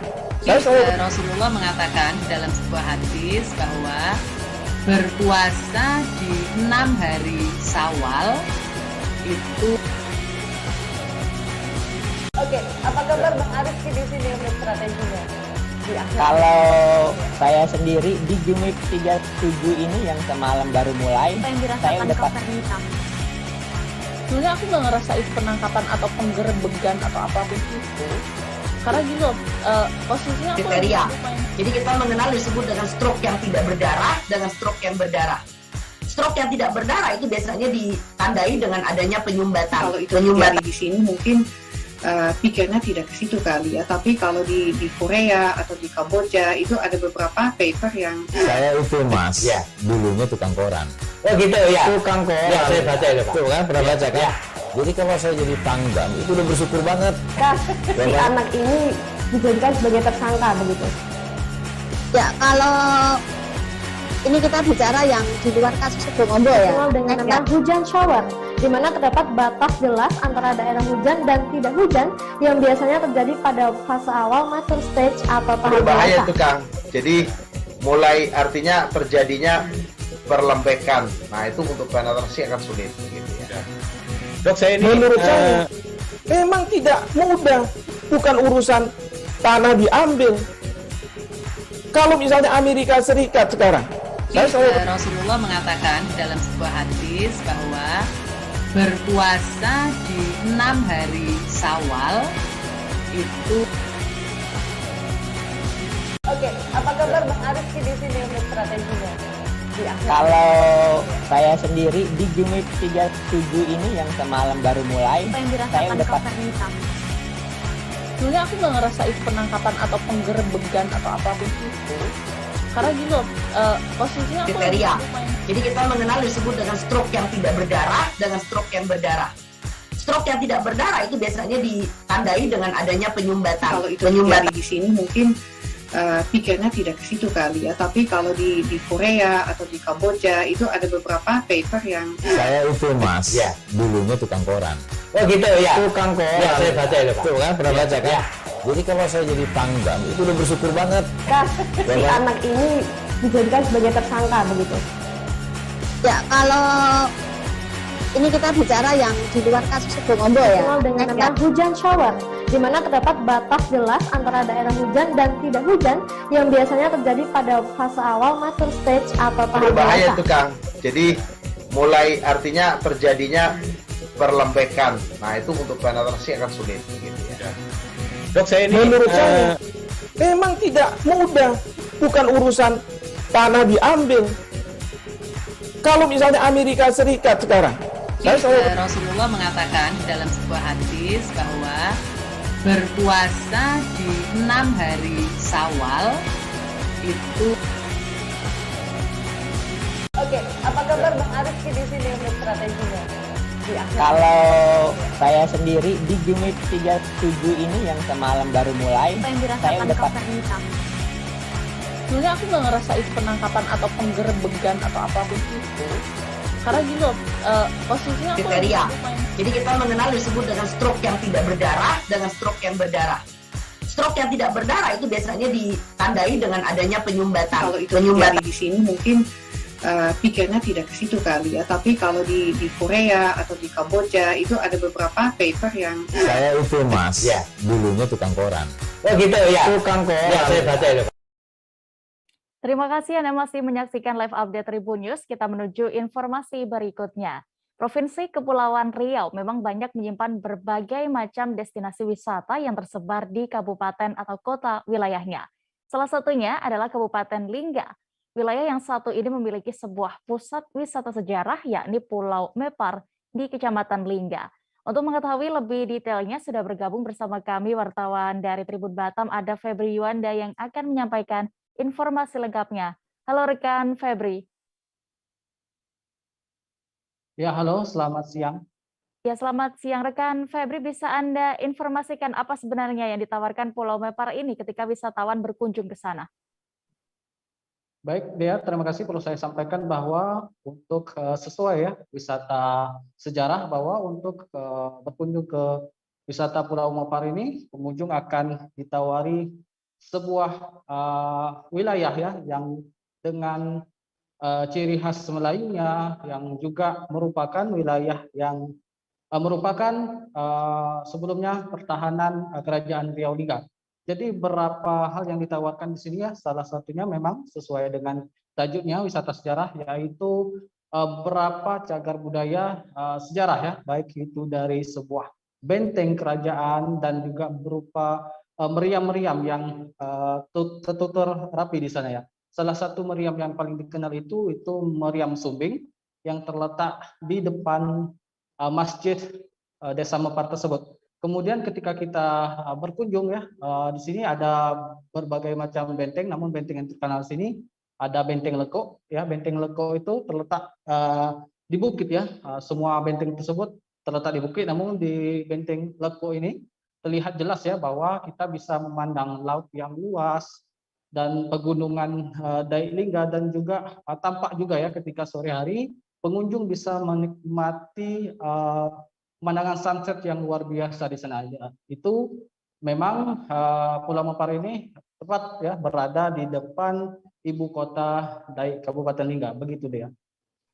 Rasulullah mengatakan dalam sebuah hadis bahwa berpuasa di 6 hari Syawal itu. Oke, apa kabar Bang Arief di sini untuk strateginya? Kalau saya sendiri di Jumip 37 ini yang semalam baru mulai, Apa yang saya dirasakan udah Kak Fernita? Sebenarnya aku nggak ngerasain penangkapan atau penggerebegan atau apapun itu. Karena gini loh, posisinya aku kriteria. lagi main. Jadi kita mengenal disebut dengan stroke yang tidak berdarah dengan stroke yang berdarah. Stroke yang tidak berdarah itu biasanya ditandai dengan adanya penyumbatan. kalau itu terjadi di sini mungkin pikirnya tidak ke situ kali ya. Tapi kalau di Korea atau di Kamboja itu ada beberapa paper yang Saya itu Mas, Ya. dulunya tukang koran. Oh gitu ya. Tukang koran. Ya, saya baca itu Pak. Tuh kan, pernah baca kan? Ya. Jadi kalau saya jadi pangdam, itu udah bersyukur banget. Si anak ini dijadikan sebagai tersangka begitu. Ya, kalau ini kita bicara yang di luar kasus Bongombo ya. Dikenal dengan nama hujan shower, di mana terdapat batas jelas antara daerah hujan dan tidak hujan yang biasanya terjadi pada fase awal mature stage atau tahap Berbahaya dewasa. itu Kang. Jadi mulai artinya terjadinya perlembekan. Nah itu untuk penetrasi akan sulit. Gitu ya. Dok, saya ini menurut saya memang tidak mudah, bukan urusan tanah diambil. Kalau misalnya Amerika Serikat sekarang, Rasulullah mengatakan dalam sebuah hadis bahwa berpuasa di 6 hari Syawal itu. Oke, apa kabar Bang Arief di sini untuk strateginya? Kalau saya sendiri di Jumip 37 ini yang semalam baru mulai, Apa yang saya dirasakan udah Kak Fernita? Sebenarnya aku nggak ngerasain penangkapan atau penggerebegan atau apapun itu. Karena gini loh, posisinya aku lagi kriteria. main. Jadi kita mengenal disebut dengan stroke yang tidak berdarah dengan stroke yang berdarah. Stroke yang tidak berdarah itu biasanya ditandai dengan adanya penyumbatan. kalau itu terjadi di sini mungkin pikirnya tidak ke situ kali ya. Tapi kalau di Korea atau di Kamboja itu ada beberapa paper yang Saya itu Mas, Ya. dulunya tukang koran. Oh gitu ya. Tukang koran. Ya, saya baca itu Pak. Tuh kan, pernah baca kan? Ya. Jadi kalau saya jadi pangdam, itu udah bersyukur banget. Si anak ini dijadikan sebagai tersangka begitu. Ya, kalau ini kita bicara yang di luar kasus Bongombo ya. Dikenal dengan nama hujan shower, di mana terdapat batas jelas antara daerah hujan dan tidak hujan yang biasanya terjadi pada fase awal mature stage atau tahap Berbahaya dewasa. itu Kang. Jadi mulai artinya terjadinya perlembekan. Nah itu untuk penetrasi akan sulit. Gitu ya. Dok, saya ini menurut saya memang tidak mudah, bukan urusan tanah diambil. Kalau misalnya Amerika Serikat sekarang, Rasulullah mengatakan dalam sebuah hadis bahwa berpuasa di 6 hari Syawal itu. Oke, apa kabar Bang Arifki di sini untuk strateginya? Kalau saya sendiri di Jumit 37 ini yang semalam baru mulai, Apa yang saya dirasakan udah Kak Fernita? Sebenarnya aku nggak ngerasa itu penangkapan atau penggerebegan atau apapun itu. Karena gini loh, posisinya aku Kriteria. lagi main. Jadi kita mengenal disebut dengan stroke yang tidak berdarah dengan stroke yang berdarah. Stroke yang tidak berdarah itu biasanya ditandai dengan adanya penyumbatan. Kalau itu terjadi di sini mungkin pikirnya tidak ke situ kali ya. Tapi kalau di Korea atau di Kamboja itu ada beberapa paper yang Saya itu Mas, Ya. dulunya tukang koran. Oh gitu ya. Tukang koran. Ya, saya baca itu. Terima kasih Anda masih menyaksikan live update Tribun News. Kita menuju informasi berikutnya. Provinsi Kepulauan Riau memang banyak menyimpan berbagai macam destinasi wisata yang tersebar di kabupaten atau kota wilayahnya. Salah satunya adalah Kabupaten Lingga. Wilayah yang satu ini memiliki sebuah pusat wisata sejarah yakni Pulau Mepar di Kecamatan Lingga. Untuk mengetahui lebih detailnya sudah bergabung bersama kami wartawan dari Tribun Batam ada Febri Yuanda yang akan menyampaikan informasi lengkapnya. Halo rekan Febri. Ya, halo, selamat siang. Ya, selamat siang rekan Febri. Bisa Anda informasikan apa sebenarnya yang ditawarkan Pulau Mepar ini ketika wisatawan berkunjung ke sana? Baik, Dea, terima kasih. Perlu saya sampaikan bahwa untuk sesuai ya wisata sejarah, bahwa untuk berkunjung ke wisata Pulau Mepar ini, pengunjung akan ditawari sebuah wilayah ya yang dengan ciri khas Melayunya, yang juga merupakan wilayah yang merupakan sebelumnya pertahanan kerajaan Riau Lingga. Jadi beberapa hal yang ditawarkan di sini ya, salah satunya memang sesuai dengan tajuknya wisata sejarah, yaitu beberapa cagar budaya sejarah ya, baik itu dari sebuah benteng kerajaan dan juga berupa meriam-meriam yang tertutur rapi di sana ya. Salah satu meriam yang paling dikenal itu meriam Sumbing yang terletak di depan masjid Desa Mepar tersebut. Kemudian ketika kita berkunjung ya, di sini ada berbagai macam benteng, namun benteng yang terkenal di sini ada Benteng Leko ya. Benteng Leko itu terletak di bukit ya. Semua benteng tersebut terletak di bukit, namun di Benteng Leko ini terlihat jelas ya bahwa kita bisa memandang laut yang luas dan pegunungan Daik Lingga, dan juga tampak juga ya ketika sore hari pengunjung bisa menikmati pemandangan sunset yang luar biasa di sana. Itu memang Pulau Mepar ini tepat ya berada di depan ibu kota Daik Kabupaten Lingga, begitu dia.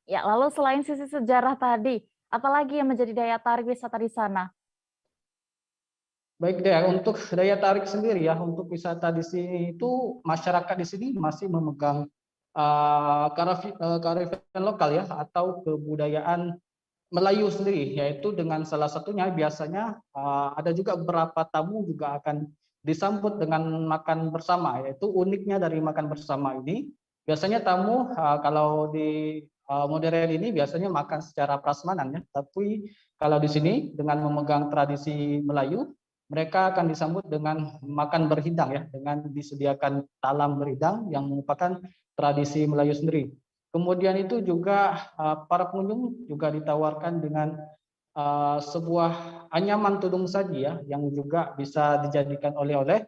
Ya, lalu selain sisi sejarah tadi, apalagi yang menjadi daya tarik wisata di sana? Baik deh, untuk daya tarik sendiri ya, untuk wisata di sini itu masyarakat di sini masih memegang kearifan lokal ya, atau kebudayaan Melayu sendiri, yaitu dengan salah satunya biasanya ada juga beberapa tamu juga akan disambut dengan makan bersama, yaitu uniknya dari makan bersama ini biasanya tamu kalau di modern ini biasanya makan secara prasmanan ya, tapi kalau di sini dengan memegang tradisi Melayu mereka akan disambut dengan makan berhidang ya, dengan disediakan talam berhidang yang merupakan tradisi Melayu sendiri. Kemudian itu juga para pengunjung juga ditawarkan dengan sebuah anyaman tudung saji ya, yang juga bisa dijadikan oleh-oleh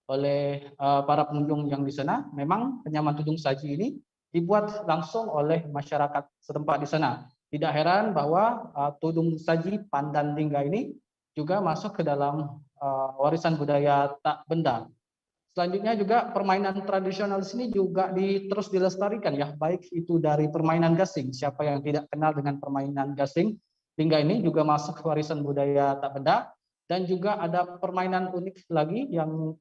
oleh para pengunjung yang di sana. Memang anyaman tudung saji ini dibuat langsung oleh masyarakat setempat di sana. Tidak heran bahwa tudung saji Pandan Lingga ini juga masuk ke dalam warisan budaya tak benda. Selanjutnya juga permainan tradisional di sini juga terus dilestarikan ya, baik itu dari permainan gasing. Siapa yang tidak kenal dengan permainan gasing? Lingga ini juga masuk ke warisan budaya tak benda, dan juga ada permainan unik lagi yang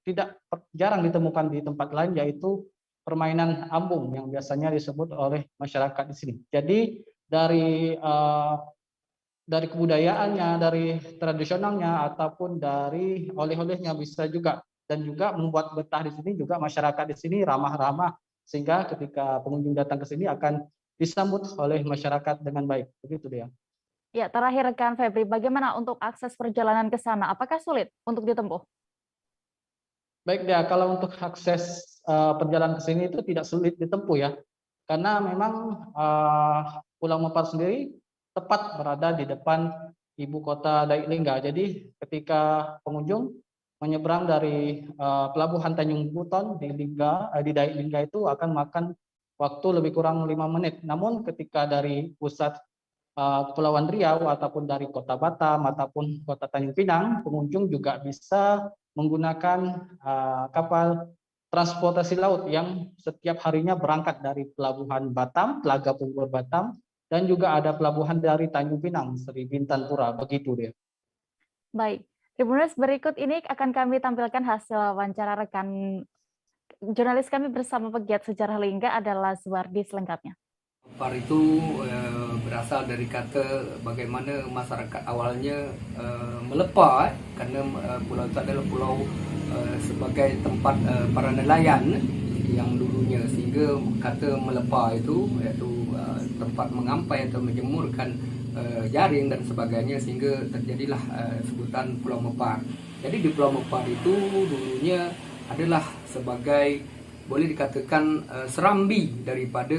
jarang ditemukan di tempat lain, yaitu permainan ambung yang biasanya disebut oleh masyarakat di sini. Jadi dari kebudayaannya, dari tradisionalnya, ataupun dari oleh-olehnya bisa juga. Dan juga membuat betah di sini juga masyarakat di sini ramah-ramah, sehingga ketika pengunjung datang ke sini akan disambut oleh masyarakat dengan baik. Begitu dia. Ya, terakhir rekan Febri, bagaimana untuk akses perjalanan ke sana? Apakah sulit untuk ditempuh? Baik dia, kalau untuk akses perjalanan ke sini itu tidak sulit ditempuh ya, karena memang Pulau Mempar sendiri tepat berada di depan ibu kota Dai Lingga. Jadi ketika pengunjung menyeberang dari pelabuhan Tanjung Buton di Dai Lingga itu akan makan waktu lebih kurang 5 menit. Namun ketika dari pusat Kepulauan Riau ataupun dari kota Batam ataupun kota Tanjung Pinang, pengunjung juga bisa menggunakan kapal transportasi laut yang setiap harinya berangkat dari pelabuhan Batam, Telaga Punggur Batam, dan juga ada pelabuhan dari Tanjung Pinang, Sri Bintan Pura, begitu dia. Baik, Tribuners, berikut ini akan kami tampilkan hasil wawancara rekan jurnalis kami bersama pegiat sejarah Lingga adalah Zuardi selengkapnya. Mempar itu berasal dari kata bagaimana masyarakat awalnya melepa karena pulau itu adalah pulau sebagai tempat para nelayan yang dulunya, sehingga kata melepa itu iaitu tempat mengampai atau menjemurkan jaring dan sebagainya, sehingga terjadilah sebutan Pulau Mempar. Jadi di Pulau Mempar itu dulunya adalah sebagai, boleh dikatakan, serambi daripada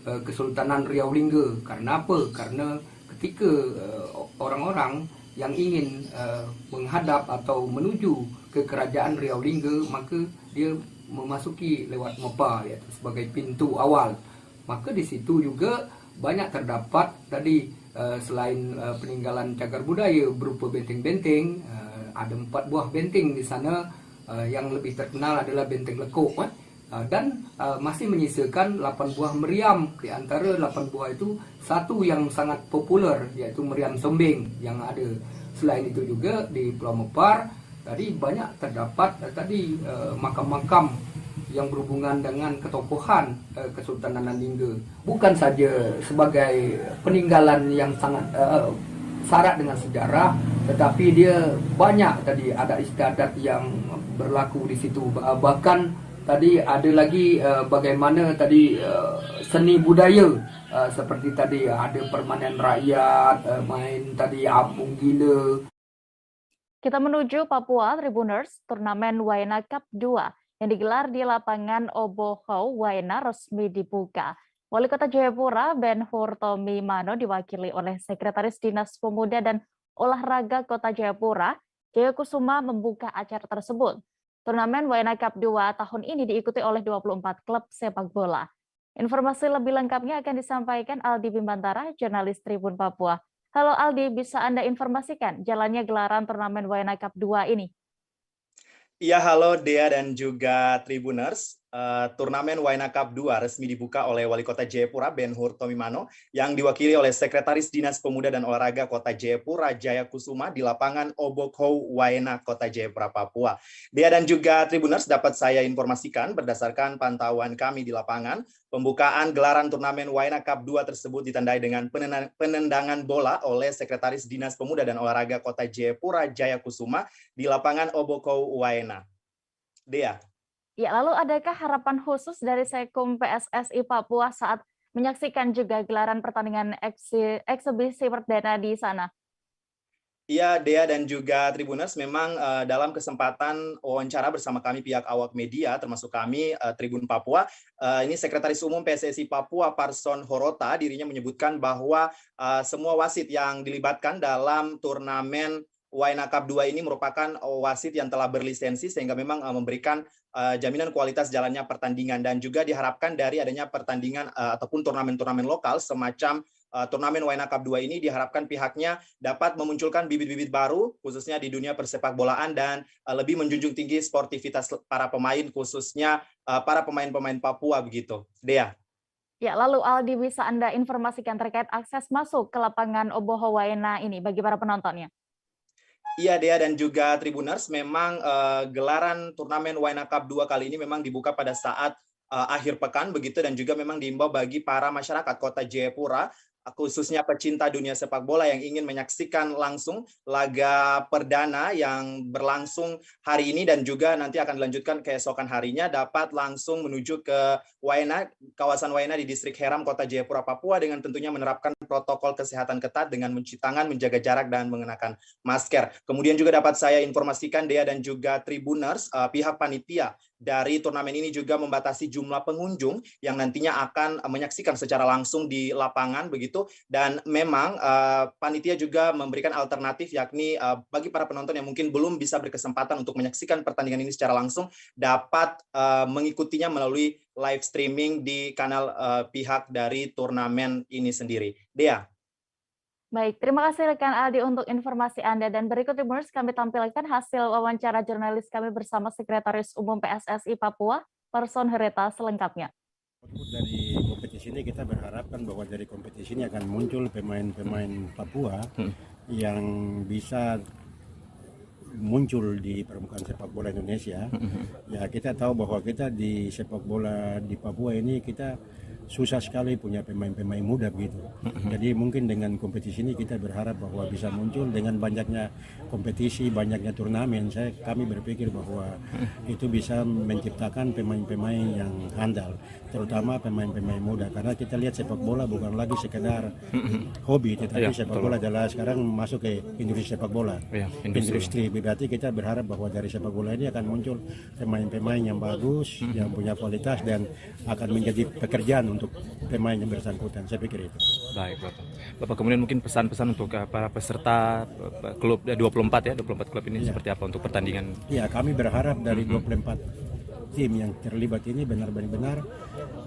Kesultanan Riau Lingga. Karena apa? Karena ketika orang-orang yang ingin menghadap atau menuju ke kerajaan Riau Lingga, maka dia memasuki lewat Mempar, iaitu sebagai pintu awal. Maka di situ juga banyak terdapat tadi selain peninggalan cagar budaya berupa benteng-benteng, ada 4 buah benteng di sana. Yang lebih terkenal adalah Benteng Lekuk, dan masih menyisakan 8 buah meriam. Di antara 8 buah itu satu yang sangat popular, yaitu meriam Sombeng yang ada. Selain itu juga di Pulau Mempar tadi banyak terdapat makam-makam yang berhubungan dengan ketokohan Kesultanan Lingga. Bukan saja sebagai peninggalan yang sangat syarat dengan sejarah, tetapi dia banyak tadi adat istiadat yang berlaku di situ. Bahkan tadi ada lagi bagaimana tadi seni budaya, seperti tadi ada permainan rakyat, main tadi apung gila. Kita menuju Papua, Tribuners. Turnamen Waena Cup 2 yang digelar di lapangan Obohau Waena resmi dibuka. Wali Kota Jayapura, Ben-Hur Tomimano, diwakili oleh Sekretaris Dinas Pemuda dan Olahraga Kota Jayapura, Jaya Kusuma, membuka acara tersebut. Turnamen Waena Cup 2 tahun ini diikuti oleh 24 klub sepak bola. Informasi lebih lengkapnya akan disampaikan Aldi Bimbantara, jurnalis Tribun Papua. Halo Aldi, bisa Anda informasikan jalannya gelaran turnamen Waena Cup 2 ini? Iya, halo Dea dan juga Tribuners. Turnamen Waena Cup 2 resmi dibuka oleh Wali Kota Jayapura, Ben-Hur Tomimano, yang diwakili oleh Sekretaris Dinas Pemuda dan Olahraga Kota Jayapura, Jaya Kusuma, di lapangan Obohau Waena, Kota Jayapura, Papua. Dea dan juga Tribuners, dapat saya informasikan berdasarkan pantauan kami di lapangan, pembukaan gelaran turnamen Waena Cup 2 tersebut ditandai dengan penendangan bola oleh Sekretaris Dinas Pemuda dan Olahraga Kota Jayapura, Jaya Kusuma, di lapangan Obohau Waena. Dea. Ya, lalu adakah harapan khusus dari Sekum PSSI Papua saat menyaksikan juga gelaran pertandingan eksibisi perdana di sana? Iya, Dea dan juga Tribuners, memang dalam kesempatan wawancara bersama kami pihak awak media, termasuk kami Tribun Papua, ini Sekretaris Umum PSSI Papua Parson Horota dirinya menyebutkan bahwa semua wasit yang dilibatkan dalam turnamen Waena Cup 2 ini merupakan wasit yang telah berlisensi, sehingga memang memberikan jaminan kualitas jalannya pertandingan, dan juga diharapkan dari adanya pertandingan ataupun turnamen-turnamen lokal semacam turnamen Waena Cup 2 ini diharapkan pihaknya dapat memunculkan bibit-bibit baru khususnya di dunia persepak bolaan dan lebih menjunjung tinggi sportivitas para pemain, khususnya para pemain-pemain Papua begitu. Dea. Ya, lalu Aldi, bisa Anda informasikan terkait akses masuk ke lapangan Obohau Waena ini bagi para penontonnya? Iya, Dea dan juga Tribuners, memang gelaran turnamen Waena Cup 2 kali ini memang dibuka pada saat akhir pekan begitu, dan juga memang diimbau bagi para masyarakat Kota Jayapura khususnya pecinta dunia sepak bola yang ingin menyaksikan langsung laga perdana yang berlangsung hari ini dan juga nanti akan dilanjutkan keesokan harinya, dapat langsung menuju ke Waena, kawasan Waena di Distrik Heram, Kota Jayapura, Papua, dengan tentunya menerapkan protokol kesehatan ketat dengan mencuci tangan, menjaga jarak, dan mengenakan masker. Kemudian juga dapat saya informasikan, Dea dan juga Tribuners, pihak panitia dari turnamen ini juga membatasi jumlah pengunjung yang nantinya akan menyaksikan secara langsung di lapangan begitu, dan memang panitia juga memberikan alternatif, yakni bagi para penonton yang mungkin belum bisa berkesempatan untuk menyaksikan pertandingan ini secara langsung dapat mengikutinya melalui live streaming di kanal pihak dari turnamen ini sendiri. Dea. Baik, terima kasih rekan Aldi untuk informasi Anda. Dan berikut Tribuners kami tampilkan hasil wawancara jurnalis kami bersama Sekretaris Umum PSSI Papua, Person Hereta, selengkapnya. Dari kompetisi ini kita berharapkan bahwa dari kompetisi ini akan muncul pemain-pemain Papua yang bisa muncul di permukaan sepak bola Indonesia. Ya, kita tahu bahwa kita di sepak bola di Papua ini kita susah sekali punya pemain-pemain muda begitu. Jadi mungkin dengan kompetisi ini kita berharap bahwa bisa muncul dengan banyaknya kompetisi, banyaknya turnamen. Kami berpikir bahwa itu bisa menciptakan pemain-pemain yang handal, terutama pemain-pemain muda. Karena kita lihat sepak bola bukan lagi sekedar hobi, tetapi sepak bola adalah sekarang masuk ke industri sepak bola. Industri. Berarti kita berharap bahwa dari sepak bola ini akan muncul pemain-pemain yang bagus, yang punya kualitas dan akan menjadi pekerjaan untuk pemain yang bersangkutan. Saya pikir itu. Baik, Bapak kemudian mungkin pesan-pesan untuk para peserta klub 24 klub ini seperti apa untuk pertandingan? Ya, kami berharap dari 24 tim yang terlibat ini benar-benar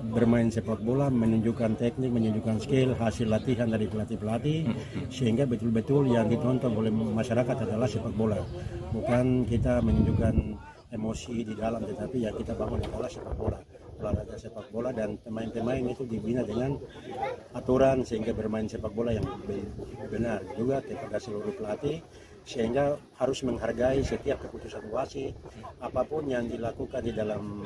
bermain sepak bola, menunjukkan teknik, menunjukkan skill, hasil latihan dari pelatih-pelatih, sehingga betul-betul yang ditonton oleh masyarakat adalah sepak bola. Bukan kita menunjukkan emosi di dalam, tetapi yang kita bangun adalah sepak bola, olahraga sepak bola, dan pemain-pemain itu dibina dengan aturan sehingga bermain sepak bola yang benar juga kepada seluruh pelatih, sehingga harus menghargai setiap keputusan wasit, apapun yang dilakukan di dalam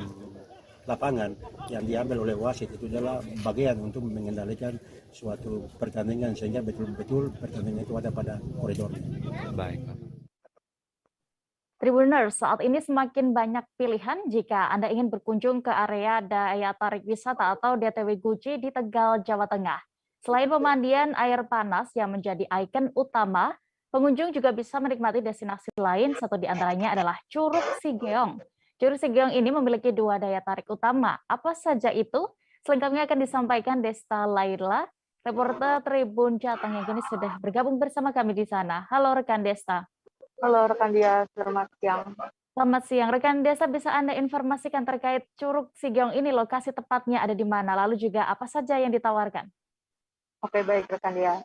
lapangan yang diambil oleh wasit itu adalah bagian untuk mengendalikan suatu pertandingan sehingga betul-betul pertandingan itu ada pada koridornya. Baik. Tribuners, saat ini semakin banyak pilihan jika Anda ingin berkunjung ke area daya tarik wisata atau DTW Guci di Tegal, Jawa Tengah. Selain pemandian air panas yang menjadi ikon utama, pengunjung juga bisa menikmati destinasi lain, satu di antaranya adalah Curug Sigeong. Curug Sigeong ini memiliki dua daya tarik utama. Apa saja itu? Selengkapnya akan disampaikan Desta Laila, reporter Tribun Jateng yang kini sudah bergabung bersama kami di sana. Halo rekan Desta. Halo rekan Dia, selamat siang. Selamat siang. Rekan Desa, bisa Anda informasikan terkait Curug Sigeong ini, lokasi tepatnya ada di mana, lalu juga apa saja yang ditawarkan? Oke, baik rekan Dia.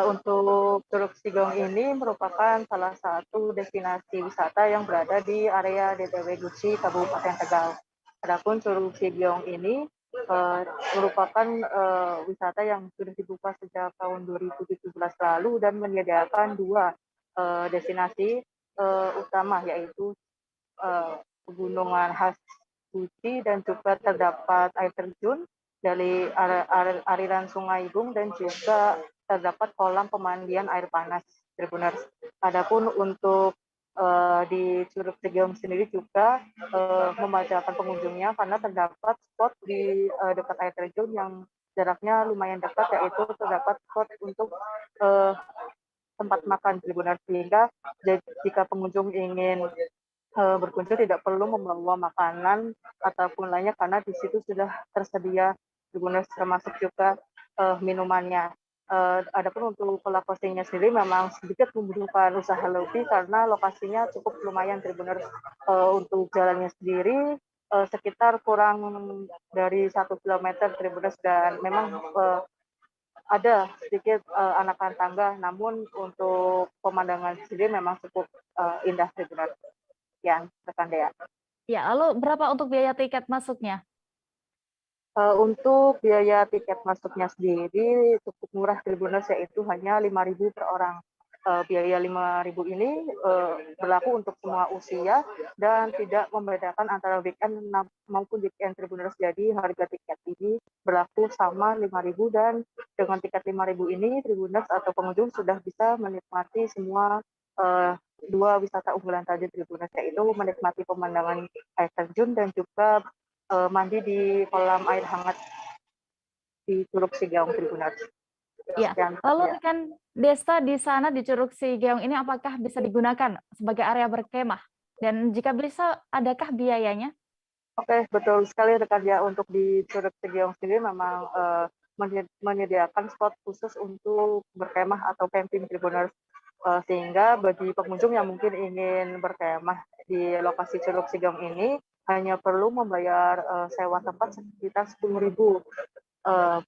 Untuk Curug Sigeong ini merupakan salah satu destinasi wisata yang berada di area DTW Guci, Kabupaten Tegal. Adapun Curug Sigeong ini merupakan wisata yang sudah dibuka sejak tahun 2017 lalu dan menyediakan dua destinasi utama, yaitu pegunungan khas Guci dan juga terdapat air terjun dari aliran Sungai Bung dan juga terdapat kolam pemandian air panas, Tribuners. Adapun untuk di Curug Sigeong sendiri juga memanjakan pengunjungnya karena terdapat spot di dekat air terjun yang jaraknya lumayan dekat, yaitu terdapat spot untuk tempat makan, Tribuners, sehingga jika pengunjung ingin berkunjung tidak perlu membawa makanan ataupun lainnya karena di situ sudah tersedia, Tribuners, termasuk juga minumannya. Adapun untuk pola postingnya sendiri memang sedikit membutuhkan usaha lebih karena lokasinya cukup lumayan, Tribuners. Untuk jalannya sendiri sekitar kurang dari 1 km, Tribuners, dan memang ada sedikit anakan tangga, namun untuk pemandangan sendiri memang cukup indah, Tribuners. Ya, rekan Dea. Ya, lalu berapa untuk biaya tiket masuknya? Untuk biaya tiket masuknya sendiri cukup murah, Tribuners, yaitu hanya 5.000 per orang. biaya 5.000 ini berlaku untuk semua usia dan tidak membedakan antara weekend maupun weekend Tribuners. Jadi harga tiket ini berlaku sama 5.000 dan dengan tiket 5.000 ini Tribuners atau pengunjung sudah bisa menikmati semua dua wisata unggulan tadi Tribuners, yaitu menikmati pemandangan air terjun dan juga mandi di kolam air hangat di Curug Sigeong Tribuners. Ya, lalu rekan desa di sana di Curug Sigeong ini apakah bisa digunakan sebagai area berkemah? Dan jika bisa, adakah biayanya? Oke, betul sekali rekan ya. Untuk di Curug Sigeong sendiri memang menyediakan spot khusus untuk berkemah atau camping Tribuners. Sehingga bagi pengunjung yang mungkin ingin berkemah di lokasi Curug Sigeong ini hanya perlu membayar sewa tempat sekitar 10.000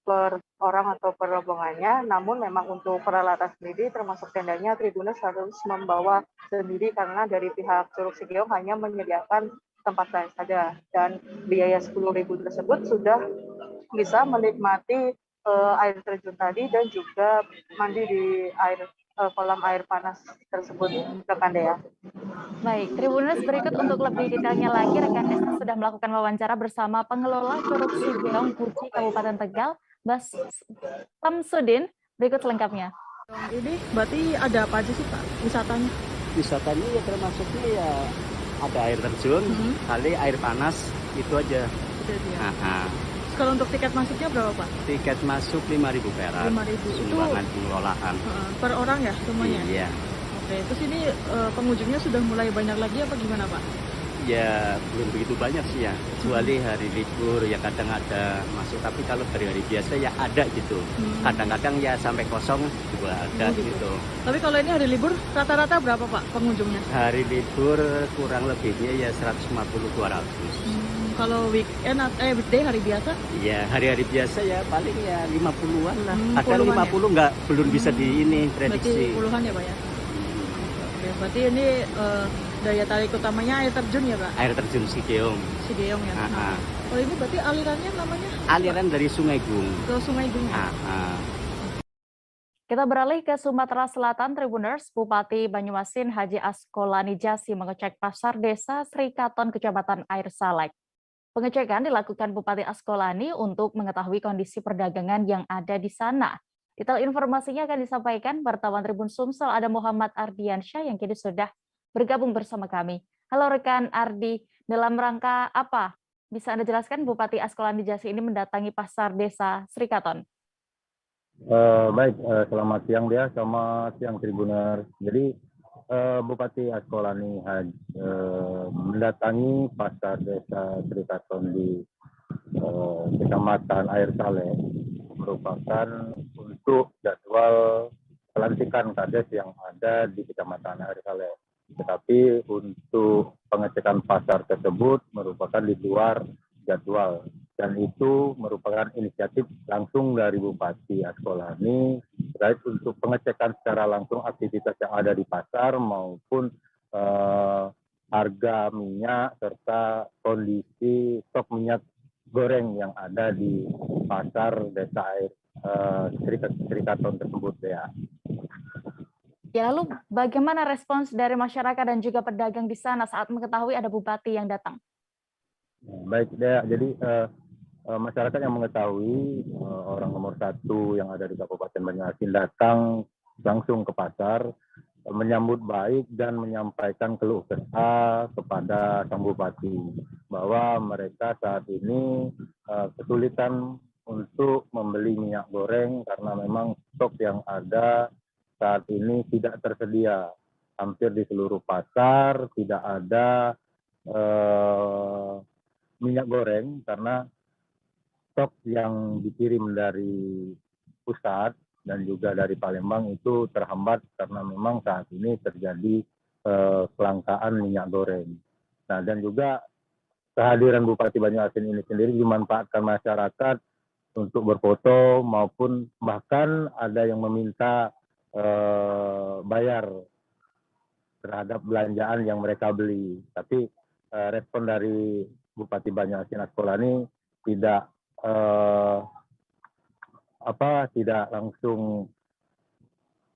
per orang atau per rombongannya. Namun memang untuk peralatan sendiri termasuk tendanya Tribuners harus membawa sendiri karena dari pihak Curug Sigeong hanya menyediakan tempat saja, dan biaya 10.000 tersebut sudah bisa menikmati air terjun tadi dan juga mandi di kolam air panas tersebut, rekan Dea. Baik, Tribuners, berikut untuk lebih detailnya lagi, rekan desa sudah melakukan wawancara bersama pengelola Curug Sigeong Guci Kabupaten Tegal, Bas Samsudin. Berikut selengkapnya. Ini berarti ada apa aja sih Pak wisatanya? Wisatanya ya termasuknya ya ada air terjun, kali air panas, itu aja. Itu ya. Kalau untuk tiket masuknya berapa Pak? Tiket masuk 5.000 perak. 5.000 sumbangan pengelolaan. Per orang ya semuanya? Iya. Oke, terus ini pengunjungnya sudah mulai banyak lagi apa gimana Pak? Ya belum begitu banyak sih ya, kecuali hari libur ya kadang ada masuk, tapi kalau hari-hari biasa ya ada gitu. Kadang-kadang ya sampai kosong juga ada gitu. Tapi kalau ini hari libur rata-rata berapa Pak pengunjungnya? Hari libur kurang lebihnya ya 150-200. Kalau weekend weekday hari biasa? Iya, hari-hari biasa ya paling ya 50-an lah. Ada 50 ya? nggak belum bisa di ini prediksi. Berarti puluhan ya Pak ya? Oke, berarti ini daya tarik utamanya air terjun ya Pak? Air terjun Sigeong. Sigeong ya. Oh ini berarti alirannya namanya? Aliran dari Sungai Gung. Ke Sungai Gung ya? Kita beralih ke Sumatera Selatan, Tribuners. Bupati Banyuasin Haji Askolani Jasi mengecek pasar desa Srikaton, Kecamatan Air Salek. Pengecekan dilakukan Bupati Askolani untuk mengetahui kondisi perdagangan yang ada di sana. Detail informasinya akan disampaikan wartawan Tribun Sumsel, ada Muhammad Ardiansyah yang kini sudah bergabung bersama kami. Halo rekan Ardi, dalam rangka apa? Bisa Anda jelaskan Bupati Askolani Jasi ini mendatangi pasar desa Srikaton? Baik, selamat siang Dea, selamat siang Tribuners. Jadi Bupati Askolani mendatangi pasar desa Srikaton di Kecamatan Air Saleh merupakan untuk jadwal pelantikan kades yang ada di Kecamatan Air Saleh. Tetapi untuk pengecekan pasar tersebut merupakan di luar jadwal, dan itu merupakan inisiatif langsung dari Bupati Askolani terkait untuk pengecekan secara langsung aktivitas yang ada di pasar maupun harga minyak serta kondisi stok minyak goreng yang ada di pasar desa Air Srikaton tersebut ya. Ya, lalu bagaimana respons dari masyarakat dan juga pedagang di sana saat mengetahui ada bupati yang datang? Baik, Dea. Jadi masyarakat yang mengetahui orang nomor 1 yang ada di Kabupaten Banyuasin datang langsung ke pasar, menyambut baik dan menyampaikan keluh kesah kepada sang bupati bahwa mereka saat ini kesulitan untuk membeli minyak goreng karena memang stok yang ada saat ini tidak tersedia. Hampir di seluruh pasar tidak ada minyak goreng karena stok yang dikirim dari pusat dan juga dari Palembang itu terhambat karena memang saat ini terjadi kelangkaan minyak goreng. Nah, dan juga kehadiran Bupati Banyuasin ini sendiri dimanfaatkan masyarakat untuk berfoto maupun bahkan ada yang meminta bayar terhadap belanjaan yang mereka beli. Tapi respon dari Bupati Banyuasin Askolani tidak tidak langsung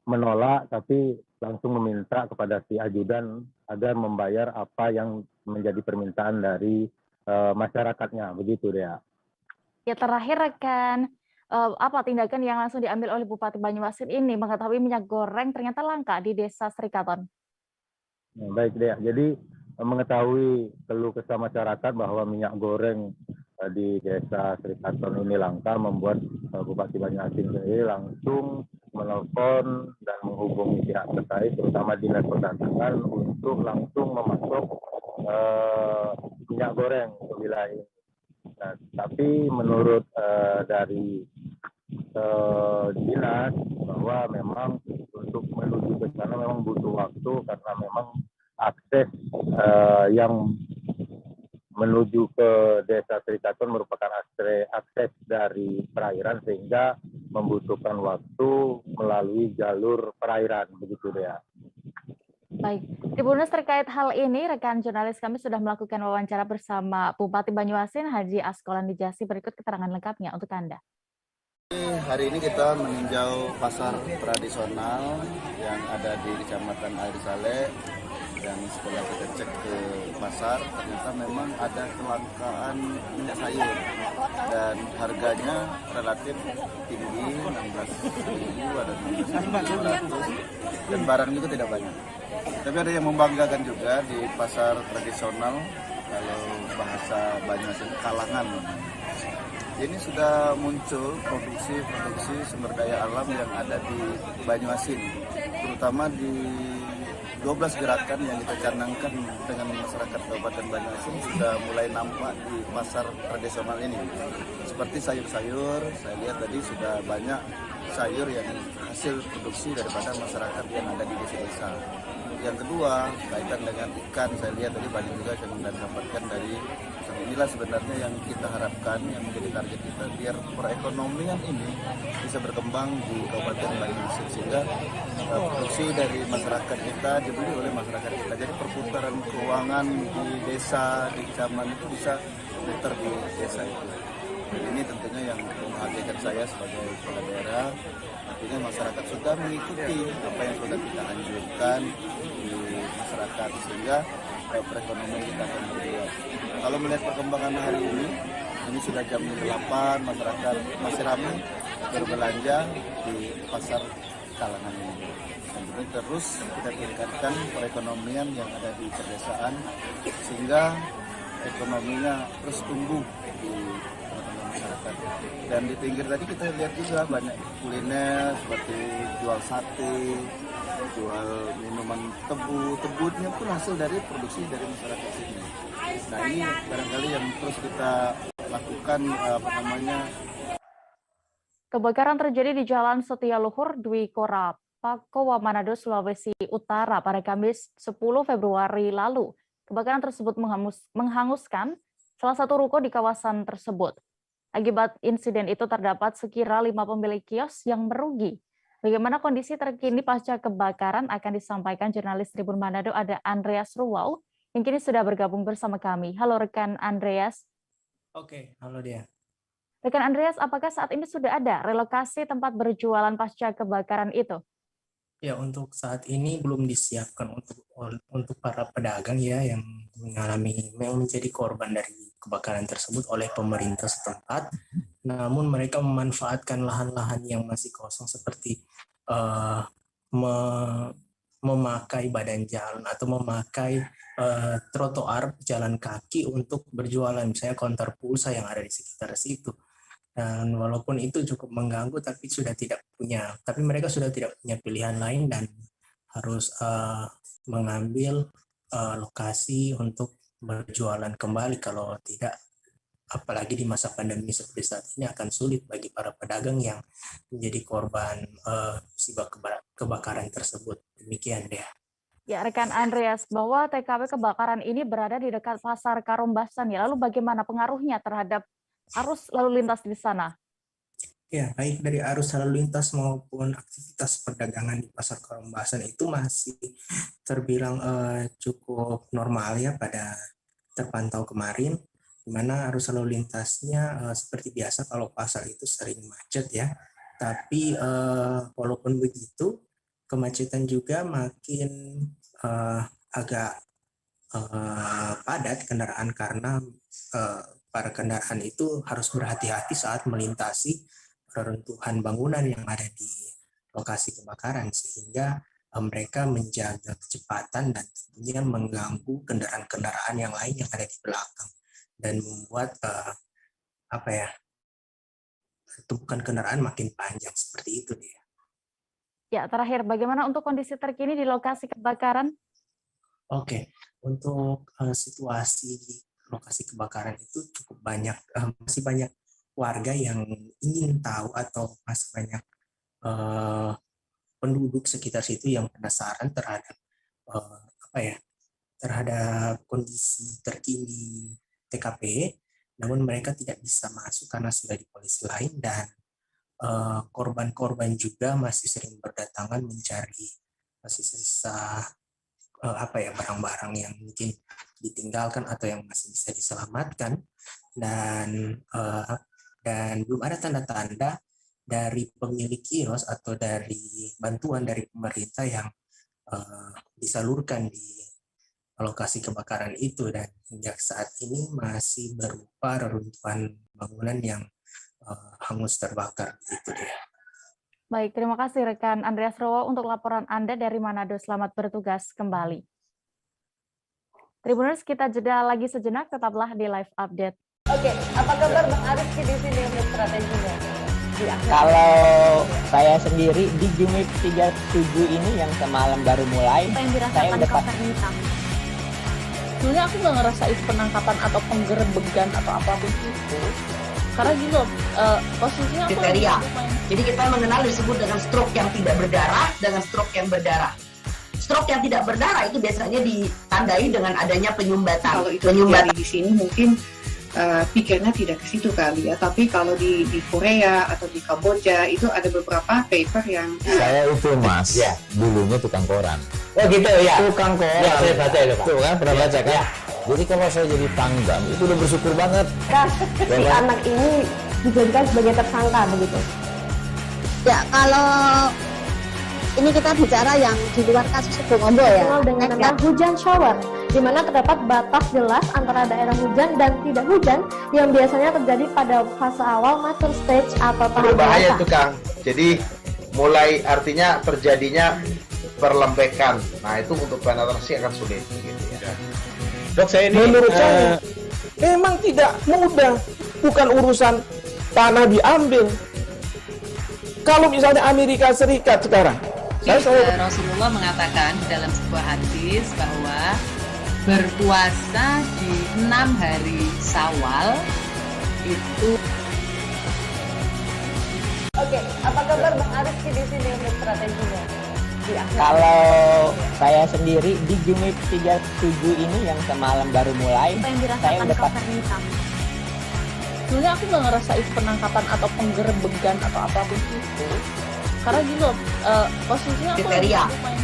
menolak, tapi langsung meminta kepada si ajudan agar membayar apa yang menjadi permintaan dari masyarakatnya, begitu Dea. Ya, terakhir rekan, apa tindakan yang langsung diambil oleh Bupati Banyuasin ini mengetahui minyak goreng ternyata langka di Desa Serikaton? Baik Dea, jadi mengetahui keluh kesah masyarakat bahwa minyak goreng di Desa Serikaton ini langka, membuat Bupati Banyuasin sendiri langsung menelpon dan menghubungi pihak terkait, terutama Dinas Perdagangan, untuk langsung memasok minyak goreng ke wilayah ini. Nah, tapi menurut dari dinas bahwa memang untuk menuju ke sana memang butuh waktu karena memang akses yang menuju ke Desa Serikaton merupakan akses dari perairan sehingga membutuhkan waktu melalui jalur perairan, begitu ya. Baik, Tribuners, terkait hal ini rekan jurnalis kami sudah melakukan wawancara bersama Bupati Banyuasin Haji Askolan Dijasi. Berikut keterangan lengkapnya untuk Anda. Hari ini kita meninjau pasar tradisional yang ada di Kecamatan Air Saleh, dan setelah kita cek ke pasar ternyata memang ada kelangkaan minyak sayur dan harganya relatif tinggi, 16.000 ada 16.900 dan barang itu tidak banyak. Tapi ada yang membanggakan juga di pasar tradisional, kalau bahasa Banyuasin kalangan. Ini sudah muncul produksi sumber daya alam yang ada di Banyuasin, terutama di 12 gerakan yang kita canangkan dengan masyarakat Kabupaten Banyuasin sudah mulai nampak di pasar tradisional ini. Seperti sayur-sayur, saya lihat tadi sudah banyak sayur yang hasil produksi daripada masyarakat yang ada di desa-desa. Yang kedua, kaitan dengan ikan, saya lihat tadi banyak juga yang mendapatkan dari inilah sebenarnya yang kita harapkan, yang menjadi target kita, biar perekonomian ini bisa berkembang di Kabupaten Banyuasin sehingga produksi dari masyarakat kita dibeli oleh masyarakat kita. Jadi perputaran keuangan di desa, di kecamatan itu bisa muter di desa itu. Dan ini tentunya yang membahagiakan saya sebagai kepala daerah. Artinya masyarakat sudah mengikuti apa yang sudah kita anjurkan di masyarakat sehingga perekonomian kita akan bergerak. Kalau melihat perkembangan hari ini sudah jam 8, masyarakat masih ramai berbelanja di pasar kalangan ini. Dan ini terus kita tingkatkan perekonomian yang ada di pedesaan sehingga ekonominya terus tumbuh di masyarakat. Dan di pinggir tadi kita lihat juga banyak kuliner seperti jual sate, jual minuman tebunya pun hasil dari produksi dari masyarakat sini. Nah ini barangkali yang terus kita lakukan Kebakaran terjadi di Jalan Setia Luhur, Dwi Korap, Pakowa, Manado, Sulawesi Utara pada Kamis 10 Februari lalu. Kebakaran tersebut menghanguskan salah satu ruko di kawasan tersebut. Akibat insiden itu terdapat sekira 5 pemilik kios yang merugi. Bagaimana kondisi terkini pasca kebakaran akan disampaikan jurnalis Tribun Manado, ada Andreas Ruwau yang kini sudah bergabung bersama kami. Halo rekan Andreas. Oke, halo dia. Rekan Andreas, apakah saat ini sudah ada relokasi tempat berjualan pasca kebakaran itu? Ya, untuk saat ini belum disiapkan untuk para pedagang ya yang menjadi korban dari kebakaran tersebut oleh pemerintah setempat. Namun mereka memanfaatkan lahan-lahan yang masih kosong seperti memakai badan jalan atau memakai trotoar jalan kaki untuk berjualan, misalnya konter pulsa yang ada di sekitar situ. Dan walaupun itu cukup mengganggu, tapi mereka sudah tidak punya pilihan lain dan harus mengambil lokasi untuk berjualan kembali. Kalau tidak, apalagi di masa pandemi seperti saat ini, akan sulit bagi para pedagang yang menjadi korban musibah kebakaran tersebut. Demikian deh. Ya, rekan Andreas, bahwa TKP kebakaran ini berada di dekat Pasar Karombasan. Ya, lalu bagaimana pengaruhnya terhadap arus lalu lintas di sana? Ya, baik dari arus lalu lintas maupun aktivitas perdagangan di Pasar Karombasan itu masih terbilang cukup normal ya pada terpantau kemarin, di mana arus lalu lintasnya seperti biasa kalau pasar itu sering macet ya. Tapi walaupun begitu, kemacetan juga makin agak padat kendaraan karena para kendaraan itu harus berhati-hati saat melintasi reruntuhan bangunan yang ada di lokasi kebakaran, sehingga mereka menjaga kecepatan dan tentunya mengganggu kendaraan-kendaraan yang lain yang ada di belakang dan membuat tumpukan kendaraan makin panjang seperti itu dia. Ya, terakhir bagaimana untuk kondisi terkini di lokasi kebakaran? Oke, untuk situasi di lokasi kebakaran itu cukup banyak, masih banyak warga yang ingin tahu atau masih banyak penduduk sekitar situ yang penasaran terhadap terhadap kondisi terkini TKP, namun mereka tidak bisa masuk karena sudah di polisi lain, dan korban-korban juga masih sering berdatangan mencari sisa-sisa barang-barang yang mungkin ditinggalkan atau yang masih bisa diselamatkan, dan belum ada tanda-tanda dari pemilik kios atau dari bantuan dari pemerintah yang disalurkan di lokasi kebakaran itu, dan hingga saat ini masih berupa reruntuhan bangunan yang hangus terbakar gitu dia. Baik, terima kasih rekan Andreas Rowo untuk laporan Anda dari Manado. Selamat bertugas kembali. Tribuners, kita jeda lagi sejenak, tetaplah di live update. Oke, apa kabar Bang Arief di sini untuk strateginya? Kalau saya sendiri di Jumip 37 ini yang semalam baru mulai, saya udah sebenarnya aku nggak ngerasa itu penangkapan atau penggerebegan atau apapun itu. Karena gitu, posisinya aku kriteria. Jadi kita mengenal disebut dengan stroke yang tidak berdarah dengan stroke yang berdarah. Stroke yang tidak berdarah itu biasanya ditandai dengan adanya penyumbatan. Kalau itu terjadi di sini mungkin pikirnya tidak ke situ kali ya. Tapi kalau di Korea atau di Kamboja itu ada beberapa paper yang saya itu Mas, ya, dulunya tukang koran. Oh gitu ya. Tukang koran. Ya, saya baca itu Pak. Tuh kan pernah baca kan? Ya. Jadi kalau saya jadi pangdam itu udah bersyukur banget. Si anak ini dijadikan sebagai tersangka begitu. Ya, kalau ini kita bicara yang di luar kasus Sebongombo ya. Dengan nama hujan shower, di mana terdapat batas jelas antara daerah hujan dan tidak hujan yang biasanya terjadi pada fase awal mature stage atau tahap berbahaya itu Kang. Jadi mulai artinya terjadinya perlembekan. Nah itu untuk penetrasi akan sulit. Gitu ya. Dok, saya ini menurut saya memang tidak mudah, bukan urusan tanah diambil. Kalau misalnya Amerika Serikat sekarang, Rasulullah mengatakan dalam sebuah hadis bahwa berpuasa di 6 hari Syawal itu. Oke, apa kabar Bang Arief di sini untuk strateginya? Kalau saya sendiri di Jumip 37 ini yang semalam baru mulai, saya udah sebenarnya aku nggak ngerasa itu penangkapan atau penggerebegan atau apapun itu. Karena gitu, posisinya aku kriteria.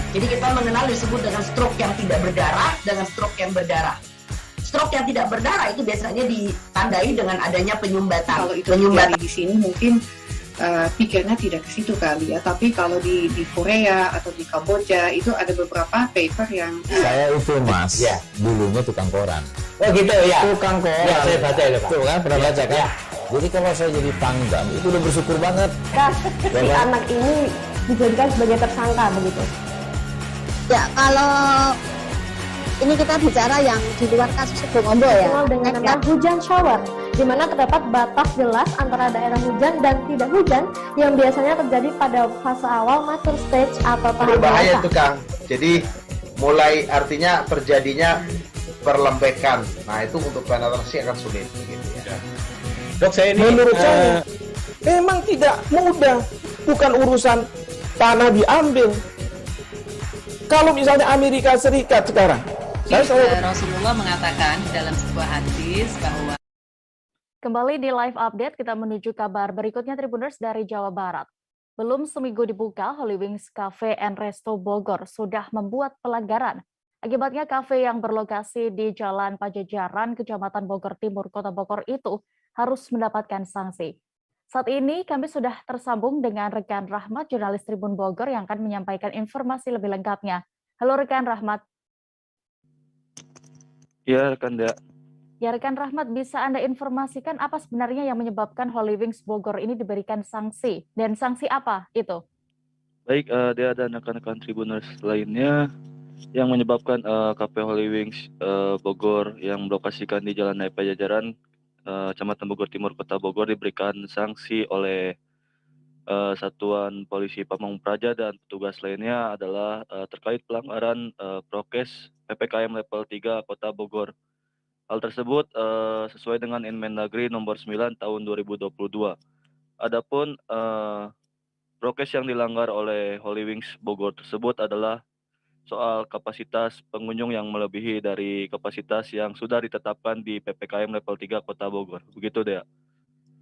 Jadi kita mengenal disebut dengan stroke yang tidak berdarah dengan stroke yang berdarah. Stroke yang tidak berdarah itu biasanya ditandai dengan adanya penyumbatan. Kalau itu terjadi di sini mungkin pikirnya tidak ke situ kali ya. Tapi kalau di Korea atau di Kamboja itu ada beberapa paper yang saya itu Mas, ya, dulunya tukang koran. Oh gitu ya. Tukang koran. Ya, saya baca itu Pak. Tuh kan pernah baca kan? Ya. Jadi kalau saya jadi pangdam itu udah bersyukur banget. Si anak ini dijadikan sebagai tersangka begitu. Ya, kalau ini kita bicara yang di luar kasus Sebongombo ya. Dengan nama hujan shower, di mana terdapat batas jelas antara daerah hujan dan tidak hujan yang biasanya terjadi pada fase awal mature stage atau tahap berbahaya itu Kang. Jadi mulai artinya terjadinya perlembekan. Nah itu untuk penetrasi akan sulit. Gitu ya. Dok, saya ini menurut saya memang tidak mudah, bukan urusan tanah diambil. Kalau misalnya Amerika Serikat sekarang, Rasulullah mengatakan dalam sebuah hadis bahwa. Kembali di live update, kita menuju kabar berikutnya Tribuners dari Jawa Barat. Belum seminggu dibuka, Holy Wings Cafe and Resto Bogor sudah membuat pelanggaran. Akibatnya kafe yang berlokasi di Jalan Pajajaran, Kecamatan Bogor Timur, Kota Bogor itu harus mendapatkan sanksi. Saat ini kami sudah tersambung dengan rekan Rahmat, jurnalis Tribun Bogor yang akan menyampaikan informasi lebih lengkapnya. Halo rekan Rahmat. Ya rekan Dea. Ya rekan Rahmat, bisa Anda informasikan apa sebenarnya yang menyebabkan Holy Wings Bogor ini diberikan sanksi? Dan sanksi apa itu? Baik, Dea dan rekan-rekan Tribuners lainnya yang menyebabkan Cafe Holy Wings Bogor yang berlokasikan di Jalan Raya Pajajaran, Kecamatan Bogor Timur, Kota Bogor diberikan sanksi oleh Satuan Polisi Pamong Praja dan petugas lainnya adalah terkait pelanggaran prokes PPKM level 3 Kota Bogor. Hal tersebut sesuai dengan Inmendagri nomor 9 tahun 2022. Adapun prokes yang dilanggar oleh Holy Wings Bogor tersebut adalah soal kapasitas pengunjung yang melebihi dari kapasitas yang sudah ditetapkan di PPKM level 3 Kota Bogor. Begitu, Dea.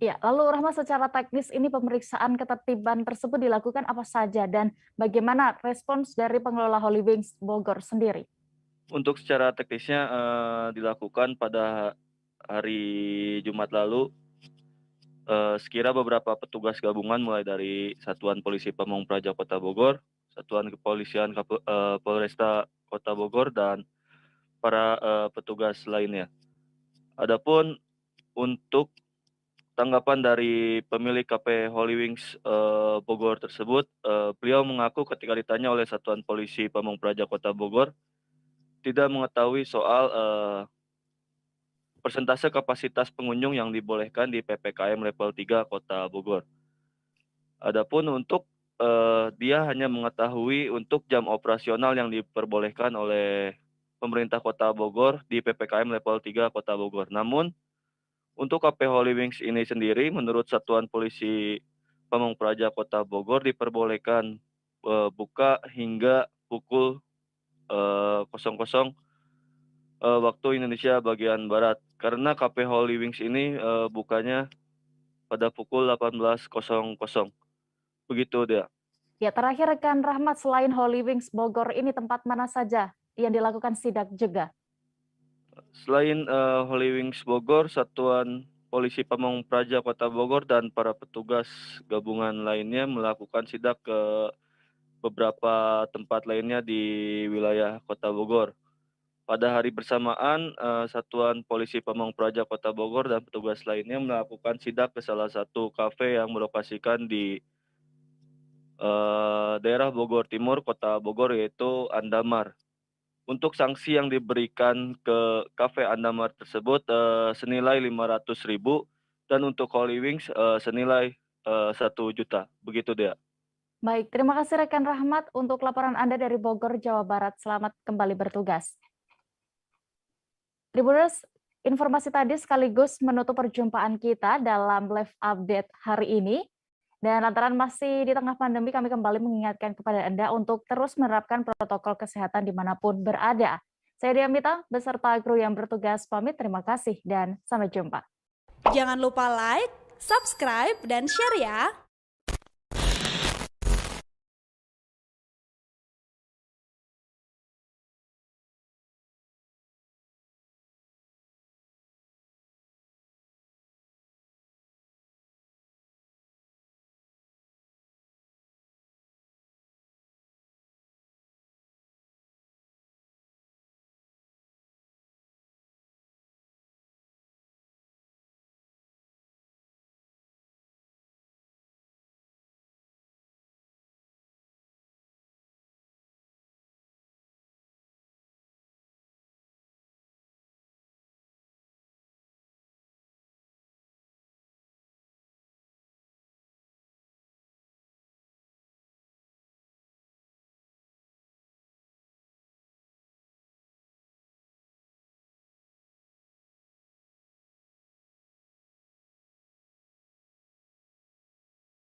Ya, lalu Rahmat, secara teknis ini pemeriksaan ketertiban tersebut dilakukan apa saja dan bagaimana respons dari pengelola Holy Wings Bogor sendiri? Untuk secara teknisnya dilakukan pada hari Jumat lalu. Sekira beberapa petugas gabungan mulai dari Satuan Polisi Pamong Praja Kota Bogor, Satuan Kepolisian Polresta Kota Bogor, dan para petugas lainnya. Adapun untuk tanggapan dari pemilik Cafe Holy Wings Bogor tersebut, beliau mengaku ketika ditanya oleh Satuan Polisi Pamong Praja Kota Bogor, tidak mengetahui soal persentase kapasitas pengunjung yang dibolehkan di PPKM level 3 Kota Bogor. Adapun untuk dia hanya mengetahui untuk jam operasional yang diperbolehkan oleh pemerintah Kota Bogor di PPKM level 3 Kota Bogor. Namun untuk Cafe Holy Wings ini sendiri menurut Satuan Polisi Pamong Praja Kota Bogor diperbolehkan buka hingga pukul 00 waktu Indonesia bagian Barat. Karena Cafe Holy Wings ini bukanya pada pukul 18.00. Begitu dia. Ya, terakhir rekan Rahmat, selain Holy Wings Bogor ini tempat mana saja yang dilakukan sidak juga? Selain Holy Wings Bogor, Satuan Polisi Pamong Praja Kota Bogor dan para petugas gabungan lainnya melakukan sidak ke beberapa tempat lainnya di wilayah Kota Bogor. Pada hari bersamaan, Satuan Polisi Pamong Praja Kota Bogor dan petugas lainnya melakukan sidak ke salah satu kafe yang berlokasikan di daerah Bogor Timur, Kota Bogor, yaitu Andamar. Untuk sanksi yang diberikan ke kafe Andamar tersebut senilai 500.000 dan untuk Holy Wings senilai 1 juta. Begitu dia. Baik, terima kasih rekan Rahmat untuk laporan Anda dari Bogor, Jawa Barat. Selamat kembali bertugas. Tribuners, informasi tadi sekaligus menutup perjumpaan kita dalam live update hari ini. Dan lantaran masih di tengah pandemi, kami kembali mengingatkan kepada Anda untuk terus menerapkan protokol kesehatan dimanapun berada. Saya Diamita, beserta kru yang bertugas pamit. Terima kasih dan sampai jumpa. Jangan lupa like, subscribe, dan share ya.